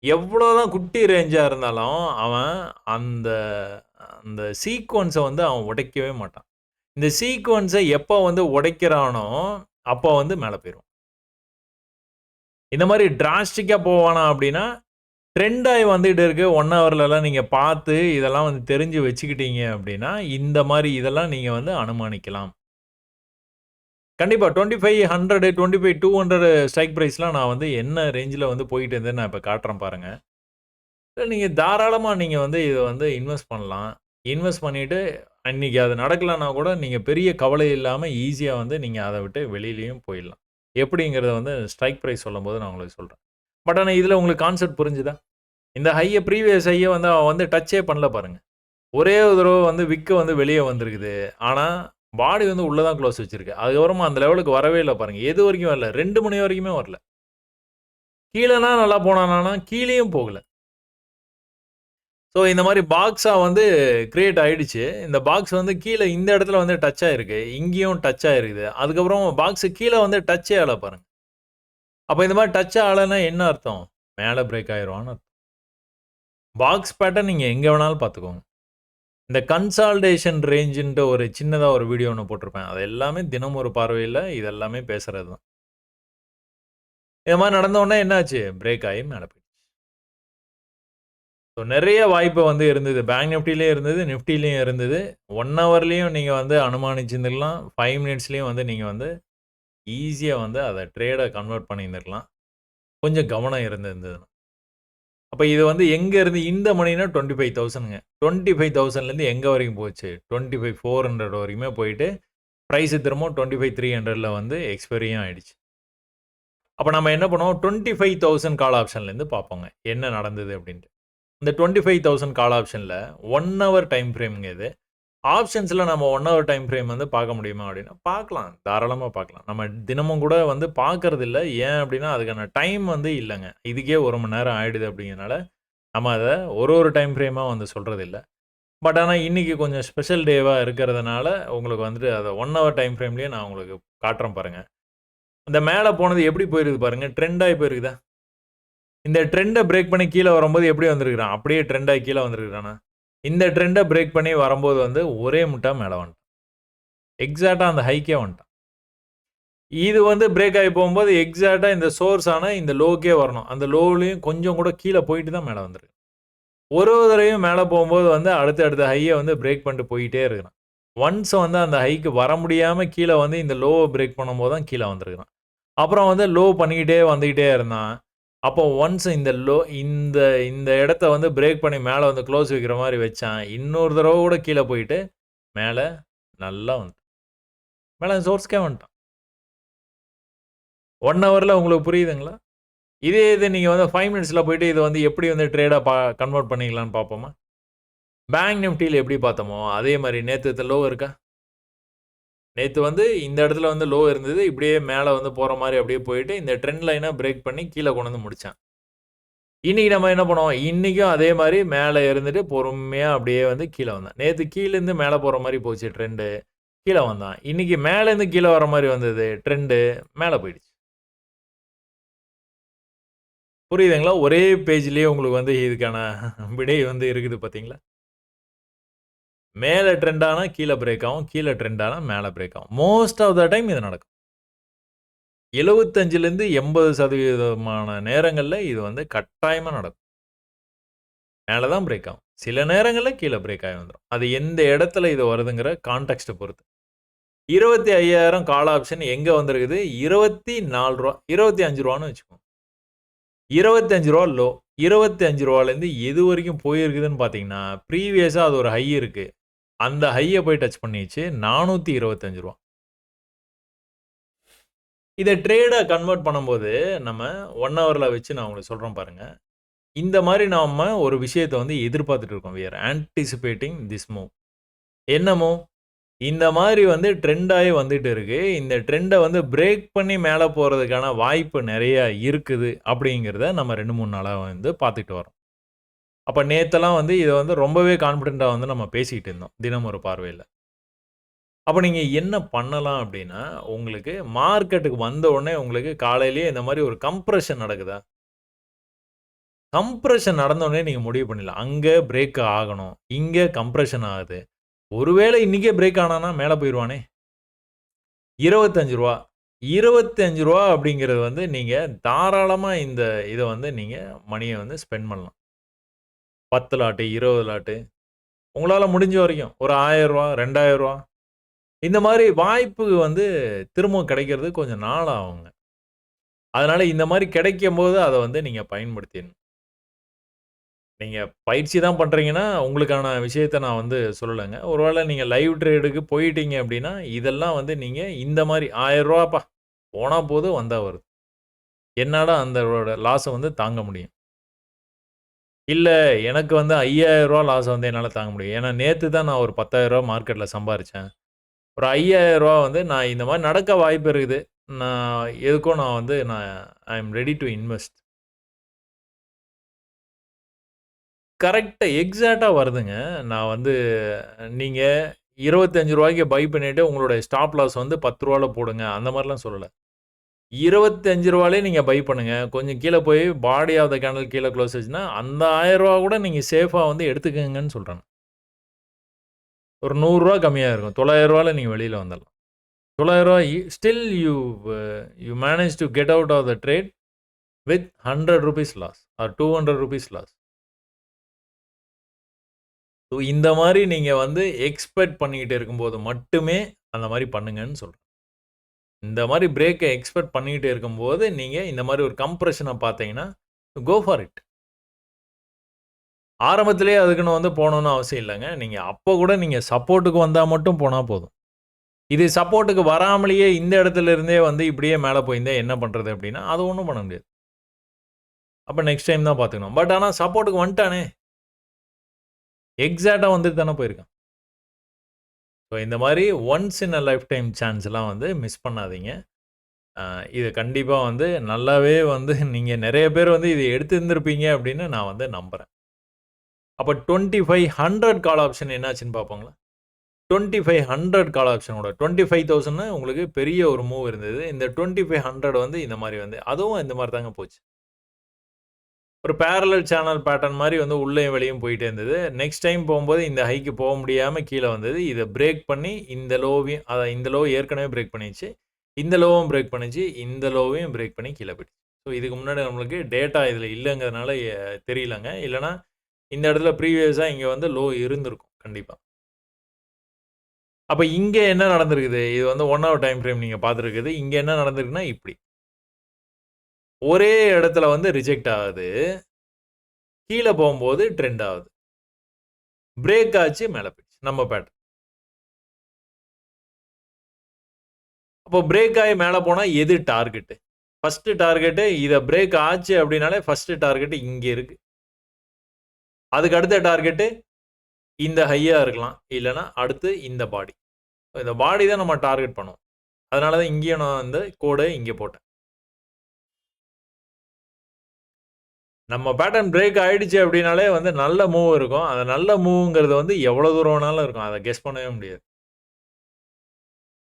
எவ்வளோதான் குட்டி ரேஞ்சா இருந்தாலும், அவன் அந்த அந்த சீக்வென்ஸ வந்து அவன் உடைக்கவே மாட்டான். இந்த சீக்வென்ஸ எப்ப வந்து உடைக்கிறானோ, அப்ப வந்து மேல போயிருவான். இந்த மாரி டிராஸ்டிக்கா போவானா அப்டின்னா ட்ரெண்ட் ஆயி வந்துட்டு இருக்கு. 1 ஹவர்லலாம் நீங்க பார்த்து, இதெல்லாம் வந்து தெரிஞ்சு வச்சுக்கிட்டீங்க அப்டின்னா, இந்த மாரி இதெல்லாம் நீங்க வந்து அனுமானிக்கலாம். கண்டிப்பா 2500, 25200 ஸ்ட்ரைக் பிரைஸ்லாம் நான் வந்து என்ன ரேஞ்சுல வந்து போயிட்டு இருந்தேன்னு நான் இப்ப காட்டுறேன் பாருங்க. நீங்க தாராளமா நீங்க வந்து இத வந்து இன்வெஸ்ட் பண்ணலாம். இன்வெஸ்ட் பண்ணிட்டு, அன்னைக்கு அது நடக்கலன்னா கூட நீங்க பெரிய கவலை இல்லாம ஈஸியா வந்து நீங்க அத விட்டு வெளிலயும் போயிடலாம். எப்டிங்கிறத வந்து ஸ்ட்ரைக் பிரைஸ் சொல்லும்போது நான் உங்களுக்கு சொல்றேன். பட் ஆனா இதுல உங்களுக்கு கான்செப்ட் புரிஞ்சுதா? இந்த ப்ரீவியஸ் ஹைய வந்து அவன் வந்து டச்சே பண்ணல பாருங்க. ஒரே ஒரு தடவ வந்து விக் வந்து வெளிய வந்திருக்குது. ஆனா, பாடி வந்து உள்ள தான் குளோஸ் வச்சிருக்கு. அதுக்கப்புறமா அந்த லெவலுக்கு வரவே இல்ல பாருங்க. எது வரைக்கும் வரல. 2 மணி வரைக்குமே வரல. கீழனா நல்லா போனானான்னா, கீழயும் போகல. ஸோ இந்த மாரி பாக்ஸா வந்து கிரியேட் ஆயிடுச்சு. இந்த பாக்ஸ் வந்து கீழ இந்த இடத்துல வந்து டச் ஆயிருக்கு. இங்கேயும் டச் ஆயிருக்குது. அதுக்கப்புறம் பாக்ஸ் கீழ வந்து டச்சே ஆகல பாருங்க. அப்ப இந்த மாரி டச் ஆகலன்னா என்ன அர்த்தம்? மேல பிரேக் ஆயிருவான்னு அர்த்தம். பாக்ஸ் பேட்டர்ன் நீங்க எங்க வேணாலும் பார்த்துக்கோங்க. இந்த கன்சால்டேஷன் ரேஞ்சுன்ட்டு ஒரு சின்னதா ஒரு வீடியோ ஒண்ணு போட்டிருப்பேன். அது எல்லாமே தினம் ஒரு பார்வையில இது எல்லாமே பேசுறது தான். இது மாரி நடந்த உடனே என்ன ஆச்சு? பிரேக் ஆயி மேல போயிடுச்சு. ஸோ நெறைய வாய்ப்பு வந்து இருந்தது. பேங்க் நிஃப்டிலயும் இருந்தது, நிஃப்டிலயும் இருந்தது. 1 ஹவர்லயும் நீங்க வந்து அனுமானிச்சிருந்துக்கலாம். 5 மினிட்ஸ்லயும் வந்து நீங்க வந்து ஈஸியா வந்து அத ட்ரேடா கன்வெர்ட் பண்ணியிருந்திருக்கலாம். கொஞ்சம் கவனம் இருந்திருந்ததுன்னா. அப்ப இது வந்து எங்க இருந்து இந்த மணினா 25,000ங்க. 25,000லேருந்து எங்க வரைக்கும் போச்சு? 25,400 வரைக்குமே போயிட்டு, பிரைஸ் திரும்பவும் 25,300ல வந்து எக்ஸ்பைரியும் ஆயிடுச்சு. அப்ப நம்ம என்ன பண்ணுவோம்? 25,000 கால் ஆப்ஷன்லேருந்து பார்ப்போங்க. என்ன நடந்தது அப்டின்ட்டு. இந்த 25,000 கால் ஆப்ஷன்ல 1 ஹவர் டைம் ஃப்ரேம்ங்க இது. ஆப்ஷன்ஸ்ல நம்ம 1 ஹவர் டைம் ஃப்ரேம் வந்து பார்க்க முடியுமா அப்டின்னா, பார்க்கலாம். தாராளமா பார்க்கலாம். நம்ம தினமும் கூட வந்து பார்க்கறதில்ல. ஏன் அப்டின்னா, அதுக்கான டைம் வந்து இல்லங்க. இதுக்கே 1 மணி நேரம் ஆயிடுது அப்டிங்கிறனால, நம்ம அத ஒரு டைம் ஃப்ரேமா வந்து சொல்றதில்ல. பட் ஆனா, இன்னைக்கு கொஞ்சம் ஸ்பெஷல் டேவா இருக்கிறதுனால, உங்களுக்கு வந்துட்டு அத 1 ஹவர் டைம் ஃப்ரேம்லயே நான் உங்களுக்கு காட்டுறேன் பாருங்க. அந்த மேல போனது எப்படி போயிருக்குது பாருங்க. ட்ரெண்ட் ஆயி போயிருக்குதா? இந்த ட்ரெண்ட பிரேக் பண்ணி கீழ வரும்போது எப்படி வந்திருக்கிறான்? அப்படியே ட்ரெண்ட் ஆயி கீழ வந்திருக்கிறானா? இந்த ட்ரெண்ட பிரேக் பண்ணி வரும்போது வந்து ஒரே முட்டா மேல வந்துட்டான். எக்ஸாக்ட்டா அந்த ஹைக்கே வந்துட்டான். இது வந்து பிரேக் ஆயி போகும்போது எக்ஸாக்ட்டா இந்த சோர்ஸ் ஆன இந்த லோக்கே வரணும். அந்த லோலயும் கொஞ்சம் கூட கீழ போயிட்டு தான் மேல வந்திருக்கு. ஒரு தடவையும் மேல போம்போது வந்து அடுத்த ஹைய வந்து பிரேக் பண்ணிட்டு போயிட்டே இருக்கிறான். ஒன்ஸ் வந்து அந்த ஹைக்கு வர முடியாம கீழ வந்து இந்த லோவ பிரேக் பண்ணும்போது தான் கீழ வந்திருக்கிறான். அப்புறம் வந்து லோ பண்ணிக்கிட்டே வந்துகிட்டே இருந்தான். அப்போ ஒன்ஸ் இந்த லோ இந்த இந்த இடத்த வந்து பிரேக் பண்ணி மேல வந்து க்ளோஸ் வைக்கிற மாரி வச்சான். இன்னொரு தடவ கூட கீழ போயிட்டு மேல நல்லா வந்துட்டான். மேல அந்த சோர்ஸ்க்கே வந்துட்டான். 1 ஹவர்ல உங்களுக்கு புரியுதுங்களா? இதே இது நீங்க வந்து 5 மினிட்ஸ்ல போயிட்டு இத வந்து எப்படி வந்து ட்ரேடா கன்வெர்ட் பண்ணிக்கலாம்ன்னு பார்ப்போமா? பேங்க் நிஃப்டில எப்படி பார்த்தோமோ, அதே மாரி நேத்து லோ இருக்கா? நேத்து வந்து இந்த இடத்துல வந்து லோ இருந்தது. இப்படியே மேல வந்து போற மாரி அப்படியே போயிட்டு, இந்த ட்ரெண்ட் லைன பிரேக் பண்ணி கீழ கொண்டு வந்து முடிச்சான். இன்னைக்கு நம்ம என்ன பண்ணுவோம்? இன்னைக்கும் அதே மாரி மேல இருந்துட்டு பொறுமையா அப்படியே வந்து கீழ வந்தான். நேத்து கீழருந்து மேல போற மாரி போச்சு ட்ரெண்டு. கீழ வந்தான். இன்னைக்கு மேலேருந்து கீழ வர மாரி வந்தது ட்ரெண்டு. மேல போயிடுச்சு. புரியுதுங்களா? ஒரே பேஜ்லயே உங்களுக்கு வந்து இதுக்கான விடை வந்து இருக்குது பார்த்தீங்களா? மேல ட்ரெண்ட் ஆனா கீழ பிரேக் ஆகும். கீழ ட்ரெண்ட் ஆனா மேல பிரேக் ஆகும். மோஸ்ட் ஆஃப் த டைம் இது நடக்கும். 75லிருந்து 80% நேரங்கள்ல இது வந்து கட்டாயமா நடக்கும். மேல தான் பிரேக் ஆகும். சில நேரங்கள்ல கீழ பிரேக் ஆகி வந்துரும். அது எந்த இடத்துல இது வருதுங்கிற கான்டெக்ஸ்ட்ட பொறுத்து. 25,000 கால் ஆப்ஷன் எங்க வந்திருக்குது? ரூ. 24 ரூ. 25ன்னு வச்சுக்கோங்க. ரூ. 25 லோ. ரூ. 25லேருந்து எது வரைக்கும் போயிருக்குதுன்னு பார்த்தீங்கன்னா, ப்ரீவியஸா அது ஒரு ஹை இருக்கு. அந்த ஹைய போய் டச் பண்ணிருச்சு. ரூ. 425. இத ட்ரேடா கன்வெர்ட் பண்ணும்போது, நம்ம 1 ஹவர்ல வச்சு நான் உங்களுக்கு சொல்றேன் பாருங்க. இந்த மாரி நாம ஒரு விஷயத்த வந்து எதிர்பார்த்துட்டு இருக்கோம். We are anticipating this move. என்ன மூவ்? இந்த மாரி வந்து ட்ரெண்ட் ஆயி வந்துட்டு இருக்கு. இந்த ட்ரெண்ட வந்து பிரேக் பண்ணி மேல போறதுக்கான வாய்ப்பு நெறைய இருக்குது. அப்படிங்கிறத நம்ம 2, 3 நாளா வந்து பார்த்துட்டு வரோம். அப்ப நேத்தெல்லாம் வந்து இத வந்து ரொம்பவே கான்ஃபிடென்ட்டா வந்து நம்ம பேசிட்டு இருந்தோம். தினம் ஒரு பார்வையில. அப்ப நீங்க என்ன பண்ணலாம் அப்படின்னா, உங்களுக்கு மார்க்கெட்டுக்கு வந்த உடனே உங்களுக்கு காலையிலேயே இந்த மாரி ஒரு கம்ப்ரஷன் நடக்குதா? கம்ப்ரஷன் நடந்தோனே நீங்க முடிவு பண்ணிடலாம். அங்க பிரேக் ஆகணும். இங்க கம்ப்ரஷன் ஆகுது. ஒருவேளை இன்னைக்கே பிரேக் ஆனானா மேல போயிருவானே! ரூ. 25 ரூ. 25 அப்படிங்கிறது வந்து நீங்க தாராளமா இந்த இத வந்து நீங்க மணிய வந்து ஸ்பெண்ட் பண்ணலாம். 10 லாட்டு, 20 லாட்டு உங்களால முடிஞ்ச வரைக்கும் ஒரு ரூ. 1000 ரூ. 2000 இந்த மாரி வாய்ப்பு வந்து திரும்பவும் கிடைக்கிறது கொஞ்சம் நாள் ஆகுங்க. அதனால இந்த மாரி கிடைக்கும்போது அத வந்து நீங்க பயன்படுத்திறணும். நீங்க பயிற்சி தான் பண்றீங்கன்னா, உங்களுக்கான விஷயத்த நான் வந்து சொல்லலங்க. ஒருவேள நீங்க லைவ் ட்ரேடுக்கு போயிட்டீங்க அப்டின்னா, இதெல்லாம் வந்து நீங்க இந்த மாரி ரூ. 1000 போனா போது, வந்தா வருது. என்னால அந்தோட லாஸ வந்து தாங்க முடியும். இல்ல எனக்கு வந்து ரூ. 5000 லாஸ் வந்து என்னால தாங்க முடியும். ஏன்னா நேத்து தான் நான் ஒரு ரூ. 10,000 மார்க்கெட்ல சம்பாரிச்சேன். ஒரு ரூ. 5000 வந்து நான் இந்த மாரி நடக்க வாய்ப்பு இருக்குது. நான் எதுக்கும் நான் வந்து ஐ அம் ரெடி டூ இன்வெஸ்ட். கரெக்ட்டா எக்ஸாக்ட்டா வருதுங்க. நான் வந்து நீங்க ரூ. 25க்கு பை பண்ணிட்டு உங்களுடைய ஸ்டாப் லாஸ் வந்து ரூ. 10ல போடுங்க. அந்த மாரிலாம் சொல்லல. ரூ. 25லே நீங்க பை பண்ணுங்க. கொஞ்சம் கீழ போய் பாடி ஆஃப் த கேண்டில் கீழ குளோஸ் ஆச்சுன்னா, அந்த ரூ. 1000 கூட நீங்க சேஃபா வந்து எடுத்துக்கங்கன்னு சொல்றேன். ஒரு ரூ. 100 கம்மியா இருக்கும். ரூ. 900ல நீங்க வெளில வந்துரலாம். ரூ. 900 still you manage to get out of the trade with ₹100 loss or ₹200 loss. So இந்த மாரி நீங்க வந்து எக்ஸ்பெக்ட் பண்ணிக்கிட்டு இருக்கும்போது மட்டுமே, அந்த மாரி பண்ணுங்கன்னு சொல்றேன். இந்த மாரி பிரேக்க எக்ஸ்பெக்ட் பண்ணிட்டு இருக்கும்போது, நீங்க இந்த மாரி ஒரு கம்ப்ரஷன பார்த்தீங்கன்னா, கோ ஃபார் இட். ஆரம்பத்திலேயே அதுக்குன்னு வந்து போணும்னு அவசியம் இல்லங்க. நீங்க அப்ப கூட நீங்க சப்போர்ட்க்கு வந்தா மட்டும் போனா போதும். இது சப்போர்ட்க்கு வராமலேயே இந்த இடத்துல இருந்தே வந்து இப்படியே மேல போயிருந்தா என்ன பண்றது அப்படின்னா, அது ஒண்ணும் பண்ண முடியாது. அப்ப நெக்ஸ்ட் டைம் தான் பார்த்துக்கணும். பட் ஆனா சப்போர்ட்க்கு வந்துட்டானே! எக்ஸாக்ட்டா வந்துட்டு தானே போயிருக்கான். ஸோ இந்த மாரி once in a lifetime சான்ஸ்லாம் வந்து மிஸ் பண்ணாதீங்க. இது கண்டிப்பா வந்து நல்லாவே வந்து நீங்க நெறைய பேர் வந்து இத எடுத்திருந்திருப்பீங்க அப்படின்னு நான் வந்து நம்புறேன். அப்ப 2500 கால் ஆப்ஷன் என்னாச்சுன்னு பார்ப்போங்களா? 2500 கால் ஆப்ஷனோட 25,000 உங்களுக்கு பெரிய ஒரு மூவ் இருந்தது. இந்த 2500 வந்து இந்த மாரி வந்து அதுவும் இந்த மாரி தாங்க போச்சு. ஒரு பேரலல் சேனல் பேட்டர்ன் மாரி வந்து உள்ளயும் வெளியும் போயிட்டே இருந்தது. நெக்ஸ்ட் டைம் போம்போது இந்த ஹைக்கு போ முடியாம கீழ வந்தது. இத பிரேக் பண்ணி இந்த லோவையும் இந்த லோ ஏற்கனவே பிரேக் பண்ணிருச்சு. இந்த லோவும் பிரேக் பண்ணுச்சு. இந்த லோவையும் பிரேக் பண்ணி கீழ போயிடுச்சு. ஸோ இதுக்கு முன்னாடி நம்மளுக்கு டேட்டா இதுல இல்லங்கிறதுனால தெரியலங்க. இல்லன்னா இந்த இடத்துல ப்ரீவியஸா இங்க வந்து லோ இருந்திருக்கும் கண்டிப்பா. அப்ப இங்க என்ன நடந்திருக்குது? இது வந்து 1 ஹவர் டைம் ஃப்ரேம் நீங்க பார்த்திருக்குது. இங்க என்ன நடந்திருக்குன்னா இப்டி. ஒரே இடத்துல வந்து ரிஜெக்ட் ஆகுது. கீழ போம்போது ட்ரெண்ட் ஆகுது. பிரேக் ஆச்சு மேல போயிடுச்சு. நம்ம பேட்டர்ன். அப்போ பிரேக் ஆயி மேல போனா எது டார்கெட்? ஃபர்ஸ்ட் டார்கெட் இத பிரேக் ஆச்சு அப்டினாலே ஃபர்ஸ்ட் டார்கெட் இங்க இருக்கு. அதுக்கு அடுத்த டார்கெட் இந்த ஹையா இருக்கலாம். இல்லன்னா அடுத்து இந்த பாடி. இந்த பாடி தான் நம்ம டார்கெட் பண்ணுவோம். அதனால தான் இங்கேயும் நான் வந்து கோட இங்க போட்டேன். நம்ம பேட்டர்ன் பிரேக் ஆயிடுச்சு அப்டின்னாலே வந்து நல்ல மூவ் இருக்கும். அந்த நல்ல மூவ்ங்கிறது வந்து எவ்வளோ தூரம் வேணாலும் இருக்கும். அத கெஸ் பண்ணவே முடியாது.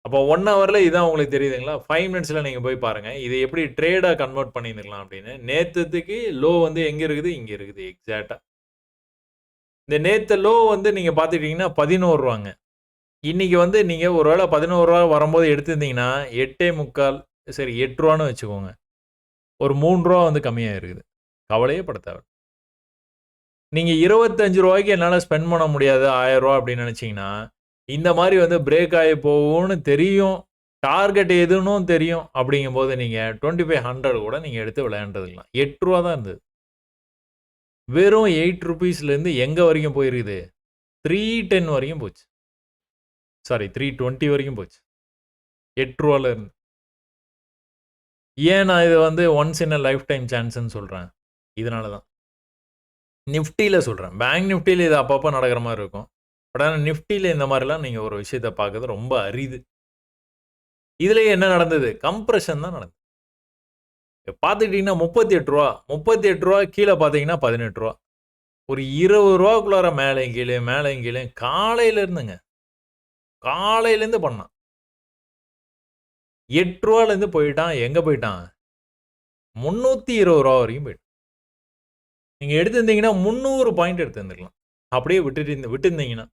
அப்போ 1 ஹவர்ல இதான் உங்களுக்கு தெரியுதுங்களா? 5 மினிட்ஸ்ல நீங்க போய் பாருங்க. இத எப்படி ட்ரேடா கன்வெர்ட் பண்ணியிருக்கலாம் அப்படின்னு. நேத்துக்கு லோ வந்து எங்க இருக்குது? இங்க இருக்குது எக்ஸாக்ட்டா. இந்த நேத்து லோ வந்து நீங்க பார்த்துட்டீங்கன்னா ரூ. 11ங்க. இன்னைக்கு வந்து நீங்க ஒரு வேள ரூ. 11 வரும்போது எடுத்திருந்தீங்கன்னா, 8.25 சரி ரூ. 8ன்னு வச்சுக்கோங்க. ஒரு ரூ. 3 வந்து கம்மியா இருக்குது. கவலையே பட தேவ நீங்க ரூ. 25க்கு என்னால ஸ்பெண்ட் பண்ண முடியாது ரூ. 1000 அப்படின்னு நெனச்சீங்கன்னா, இந்த மாரி வந்து பிரேக் ஆயி போகும்னு தெரியும். டார்கெட் எதுன்னும் தெரியும். அப்படிங்கும்போது நீங்க 2500 கூட நீங்க எடுத்து விளையாண்டுருக்கலாம். ரூ. 8 தான் இருந்தது. வெறும் ₹8லேருந்து எங்க வரைக்கும் போயிருக்குது? 310 வரைக்கும் போச்சு. சாரி 320 வரைக்கும் போச்சு. ரூ. 8ல இருந்து. ஏன் நான் இத வந்து once in a lifetime சான்ஸ்ன்னு சொல்றேன்? இதனால தான். நிஃப்டில சொல்றேன். பேங்க் நிஃப்டில இது அப்பப்ப நடக்கிற மாரி இருக்கும். பட் ஆனா நிஃப்டில இந்த மாரிலாம் நீங்க ஒரு விஷயத்த பார்க்கிறது ரொம்ப அரிது. இதுலயும் என்ன நடந்தது? கம்ப்ரஷன் தான் நடந்தது. பார்த்துக்கிட்டீங்கன்னா ரூ. 38 ரூ. 38 கீழ பார்த்தீங்கன்னா ரூ. 18 ஒரு ரூ. 20க்குள்ளார மேலயும் கீழயும், மேலயும் கீழயும் காலையில இருந்துங்க. காலையிலேருந்து பண்ணான். ரூ. 8லேருந்து போயிட்டான். எங்க போயிட்டான்? ரூ. 320 வரைக்கும் போயிட்டான். நீங்க எடுத்திருந்தீங்கன்னா 300 பாயிண்ட் எடுத்திருந்துருக்கலாம். அப்படியே விட்டிருந்தீங்கன்னா.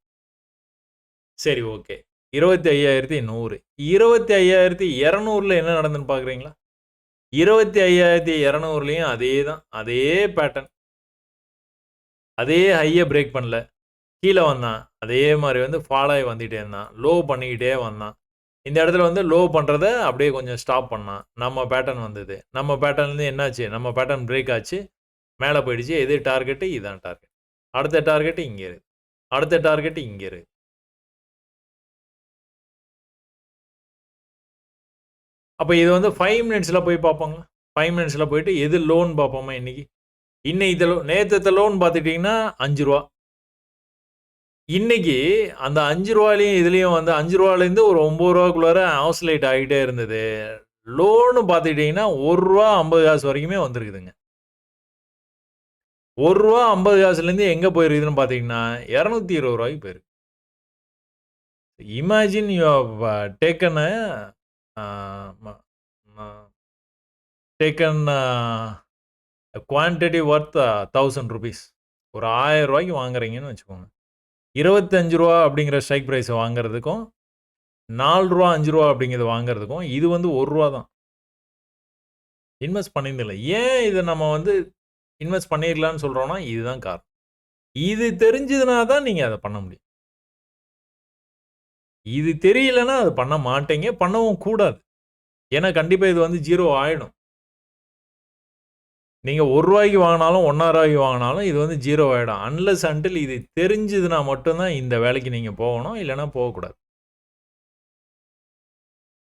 சரி ஓகே. 25,100 25,200ல என்ன நடந்ததுன்னு பார்க்குறீங்களா? 25,200லயும் அதே தான். அதே பேட்டர்ன். அதே ஹைய பிரேக் பண்ணல. கீழ வந்தான். அதே மாரி வந்து ஃபால் ஆயி வந்துட்டே இருந்தான். லோ பண்ணிக்கிட்டே வந்தான். இந்த இடத்துல வந்து லோ பண்றத அப்படியே கொஞ்சம் ஸ்டாப் பண்ணான். நம்ம பேட்டர்ன் வந்தது. நம்ம பேட்டர்ன்லருந்து என்னாச்சு? நம்ம பேட்டர்ன் பிரேக் ஆச்சு. மேல போயிடுச்சு. எது டார்கெட்? இதான் டார்கெட். அடுத்த டார்கெட் இங்க இருக்கு. அடுத்த டார்கெட் இங்க இருக்கு. அப்ப இது வந்து 5 மினிட்ஸ்ல போய் பார்ப்போங்களா? 5 மினிட்ஸ்ல போயிட்டு எது லோன்னு பார்ப்போமா இன்னைக்கு? இன்னைக்கு நேத்தத்த லோன்னு பார்த்துட்டீங்கன்னா ரூ. 5. இன்னைக்கு அந்த ரூ. 5லயும் இதுலயும் வந்து ரூ. 5லேருந்து ஒரு ரூ. 9க்குள்ளார ஆசிலேட் ஆகிட்டே இருந்தது. லோன்னு பார்த்துக்கிட்டீங்கன்னா ரூ. 1.50 வரைக்குமே வந்திருக்குதுங்க. ரூ. 1.50லேருந்து எங்க போயிருக்குதுன்னு பார்த்தீங்கன்னா, ரூ. 220க்கு போயிருக்கு. Imagine you have taken a a ம ம டேக்கன் குவான்டிட்டி வொர்த் ₹1000 ஒரு ரூ. 1000க்கு வாங்குறீங்கன்னு வச்சுக்கோங்க. ரூ. 25 அப்படிங்கிற ஸ்ட்ரைக் பிரைஸ் வாங்குறதுக்கும், ரூ. 4 ரூ. 5 அப்படிங்கிறத வாங்குறதுக்கும், இது வந்து ரூ. 1 தான். இன்வெஸ்ட் பண்ணியிருந்தில்ல. ஏன் இத நம்ம வந்து இன்வெஸ்ட் பண்ணிர்லான்னு சொல்றோம்னா, இதுதான் காரணம். இது தெரிஞ்சதுனா தான் நீங்க அத பண்ண முடியும். இது தெரியலன்னா, அத பண்ண மாட்டீங்க. பண்ணவும் கூடாது. ஏன்னா கண்டிப்பா இது வந்து 0 ஆயிடும். நீங்க ரூ. 1 வாங்குனாலும், ரூ. 1.50 வாங்குனாலும் இது வந்து 0 ஆயிடும். அன்லெஸ் அன்டில் இது தெரிஞ்சதுனா மட்டும் தான் இந்த வேலைக்கு நீங்க போகணும். இல்லன்னா போகக்கூடாது.